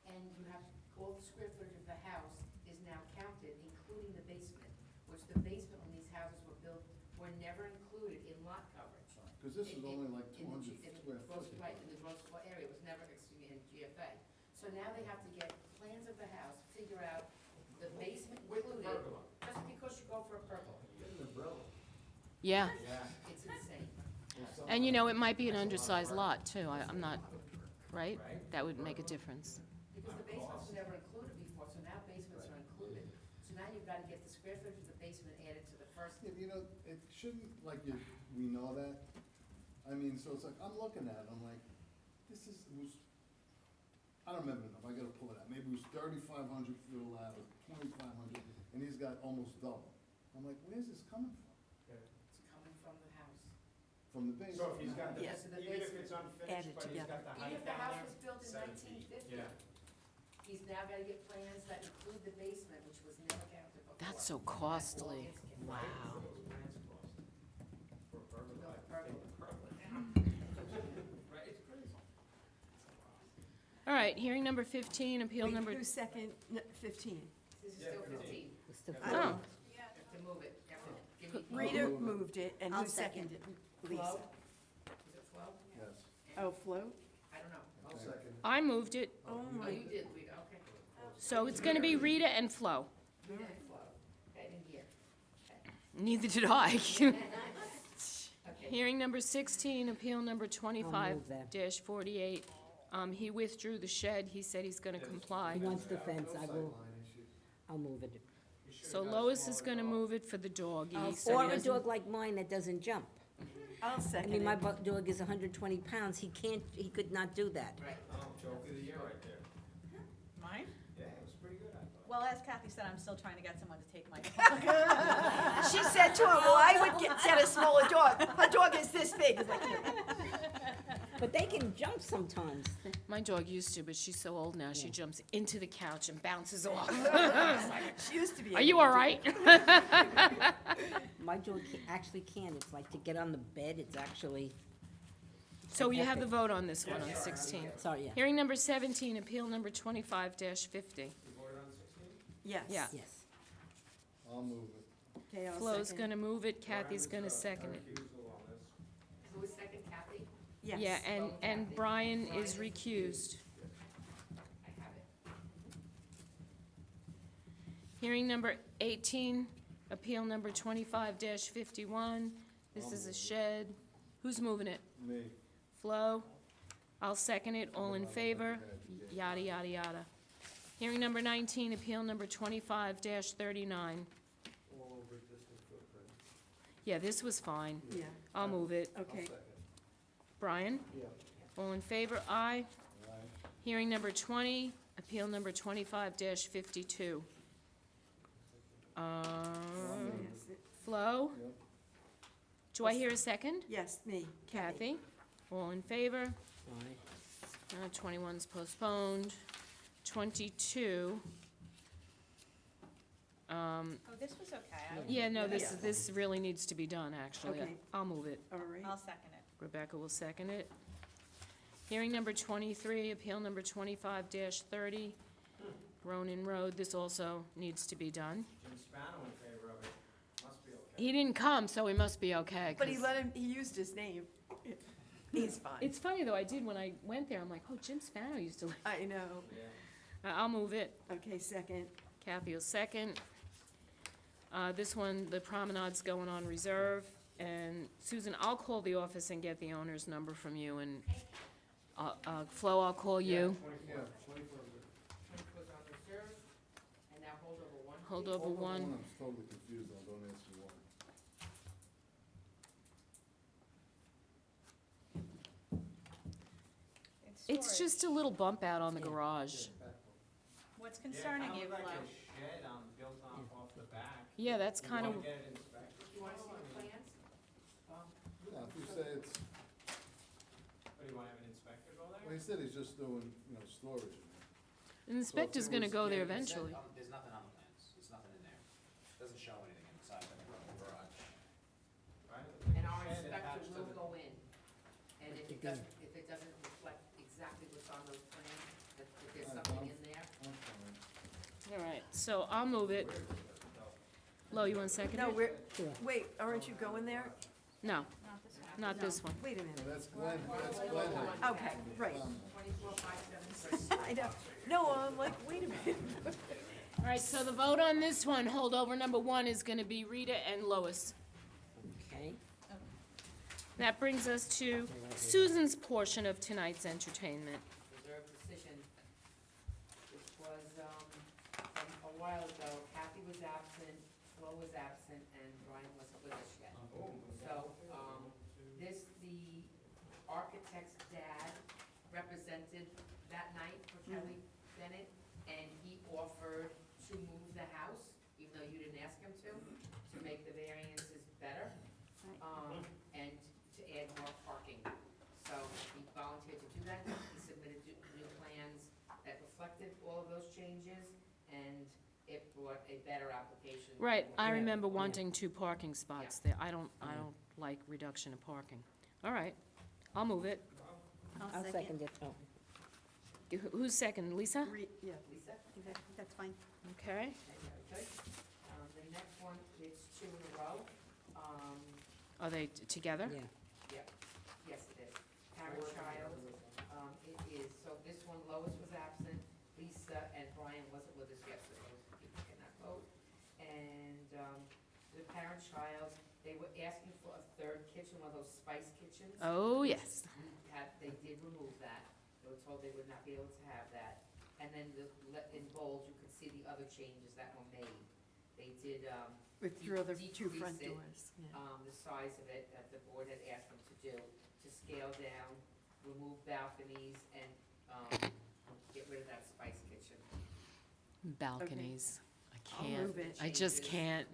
and you have, all the square footage of the house is now counted, including the basement, which the basement when these houses were built were never included in lot coverage. Because this is only like In the 200 square gross- foot. Right, in the gross floor area, it was never, excuse me, in GFA. So now they have to get plans of the house, figure out the basement included, just because you go for a pergola. Yeah. It's insane. And you know, it might be an undersized lot, too. I'm not, right? That would make a difference. Because the basements were never included before, so now basements are included. So now you've gotta get the square footage of the basement added to the first. Yeah, you know, it shouldn't, like, we know that. I mean, so it's like, I'm looking at it, I'm like, this is, it was, I don't remember enough, I gotta pull it out. Maybe it was 3,500 for the ladder, 2,500, and he's got almost double. I'm like, where's this coming from? It's coming from the house. From the basement? So if he's got the, Yes, the even if basement. it's unfinished, Added but he's together. got the Even height if the down house there? was built in 7 nineteen feet. fifty, Yeah. he's now gotta get plans that include the basement, which was never counted before. That's so costly. Wow. All right, hearing number 15, appeal Wait, number, who's second? 15. This is still 15. Oh. You have to move it. You have to give me. Rita moved it, and I'll who second. seconded it? Flo? Lisa. Is it Flo? Yes. Oh, Flo? I don't know. I'll second. I moved it, Oh, Oh, my. you did, Rita, okay. so it's gonna be Rita and Flo. Rita and Flo. I didn't hear. Neither did I. Okay. Hearing number 16, appeal number move that. 25-48. He withdrew the shed, he said he's gonna comply. He wants the fence, I'll move it. So Lois is gonna move it for the doggy. I'll so he Or a doesn't- dog like mine that doesn't jump. I'll I second mean, my it. dog is 120 pounds, he could not do that. Right. Joke of the year right there. Mine? Yeah, it was pretty good, I thought. Well, as Kathy said, I'm still trying to get someone to take my dog. She said to him, well, I would get a smaller dog. Her dog is this big. It's like, But they can jump sometimes. My dog used to, but she's so old now, she jumps into the couch and bounces off. she used to be. Are you all right? My dog actually can, it's like to get on the bed, it's actually, So you have the vote on this one, on 16. sorry, yeah. Hearing number 17, appeal number 25-50. Yes. Yeah. Yes. I'll move it. Okay, I'll Flo's second. gonna move it, Kathy's gonna second it. Who was second, Kathy? Yes. Yeah, and Brian is recused. I have it. Hearing number 18, appeal number 25-51. This is a shed. Who's moving it? Me. Flo? I'll second it. All in favor? Yada, yada, yada. Hearing number 19, appeal number 25-39. All over existing footprint. Yeah, this was fine. Yeah, I'll move it. okay. Brian? Yeah. All in favor? Aye. Aye. Hearing number 20, appeal number 25-52. Yes, Flo? Yep. Do I hear a second? Yes, me. Kathy? All in favor? Aye. 21's postponed. 22. Oh, this was okay. Yeah, no, this really needs to be done, actually. Okay. I'll move it. All right. I'll second it. Rebecca will second it. Hearing number 23, appeal number 25-30, Ronan Road. This also needs to be done. Jim Spano in favor of it, must be okay. He didn't come, so he must be okay. But he 'cause- let him, he used his name. He's fine. It's funny, though, I did, when I went there, I'm like, oh, Jim Spano used to live. I know. I'll move it. Okay, second. Kathy will second. This one, the promenade's going on reserve. And Susan, I'll call the office and get the owner's number from you, and Flo, I'll call you. Yeah, 24. 24's on reserve, and now hold over one holdover Holdover one. I'm totally confused on, don't ask me why. It's just a little bump out on the garage. What's concerning you, Flo? shed built off the back. Yeah, that's kind of, Get it inspected. You wanna see the plans? Yeah, if you say it's, What, do you wanna have it inspected all well, he said he's just doing, storage in there. the inspector's gonna go there He said, eventually. There's nothing on the plans, there's nothing in there. Doesn't show anything inside the garage. And our inspector will go in, and if it doesn't reflect exactly what's on those plans, if there's something in there, All right, so I'll move it. Lo, you want to second No, it? wait, aren't you going there? No, not this one. Wait a minute. That's Glen, that's Glen. Okay, right. 24/5/7. I know. No, I'm like, wait a minute. All right, so the vote on this one, holdover number one, is going to be Rita and Lois. Okay. That brings us to Susan's portion of tonight's entertainment. Reserved decision, which was, from a while ago, Kathy was absent, Flo was absent, and Brian wasn't with us yet. So, the architect's dad represented that night for Kelly Bennett, and he offered to move the house, even though you didn't ask him to make the variances better, and to add more parking. So he volunteered to do that, he submitted new plans that reflected all of those changes, and it brought a better application. Right, I remember wanting 2 parking spots there. I don't like reduction of parking. All right, I'll move it. I'll second it. Oh. Who's second, Lisa? Yeah, Lisa? that's fine. Okay. Okay, the next one, it's 2 in a row. Are they together? Yeah. Yep, yes it is. Parent-child, it is, so this one, Lois was absent, Lisa and Brian wasn't with us yesterday, those people cannot vote. And, the parent-child, they were asking for a 3rd kitchen, one of those spice kitchens. Oh, yes. They did remove that, they were told they would not be able to have that. And then in bold, you could see the other changes that were made. They did, With your other 2 front decrease it, doors. Yeah. the size of it that the board had asked them to do, to scale down, remove balconies, and, get rid of that spice kitchen. Balconies. I I'll can't. move it. I just can't.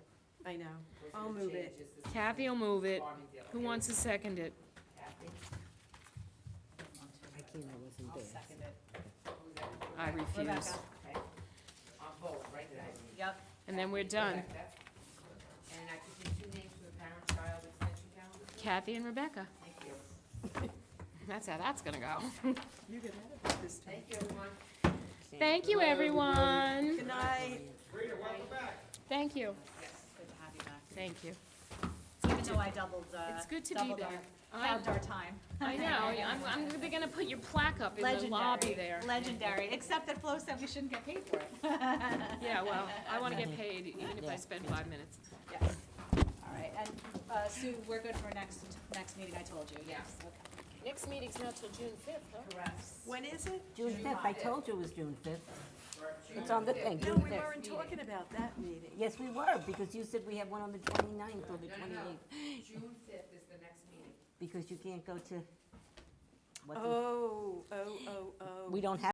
I know. Those are I'll the move it. changes. This is Kathy will move it. Farmingdale. Who wants to second it? Kathy? I can't, I wasn't there. Second it. Who's that? I refuse. Rebecca. Okay. On both, right, guys? Yep. And then we're done. Rebecca. And I could do 2 names for the parent-child extension calendar. Kathy and Rebecca. Thank you. That's how that's gonna go. You get out of this time. Thank you, everyone. Thank you, everyone. Good night. Rita, welcome back. Thank you. Good to have you back. Thank you. Even though I doubled, It's good to be doubled back. halved our time. I know, they're gonna put your plaque up in the lobby there. Legendary, except that Flo said we shouldn't get paid for it. Yeah, well, I wanna get paid even if I spend 5 minutes. Yes. All right, and Sue, we're good for next meeting, I told you, yes. Okay. Next meeting's not till June 5th, huh? Correct. When is it? June 5th, I told you it was June 5th. It's on the thing, No, June we 5th. weren't talking about that meeting. Yes, we were, because you said we have one on the 29th or the No, 28th. June 5th is the next meeting. Because you can't go to, what's it? Oh. We don't have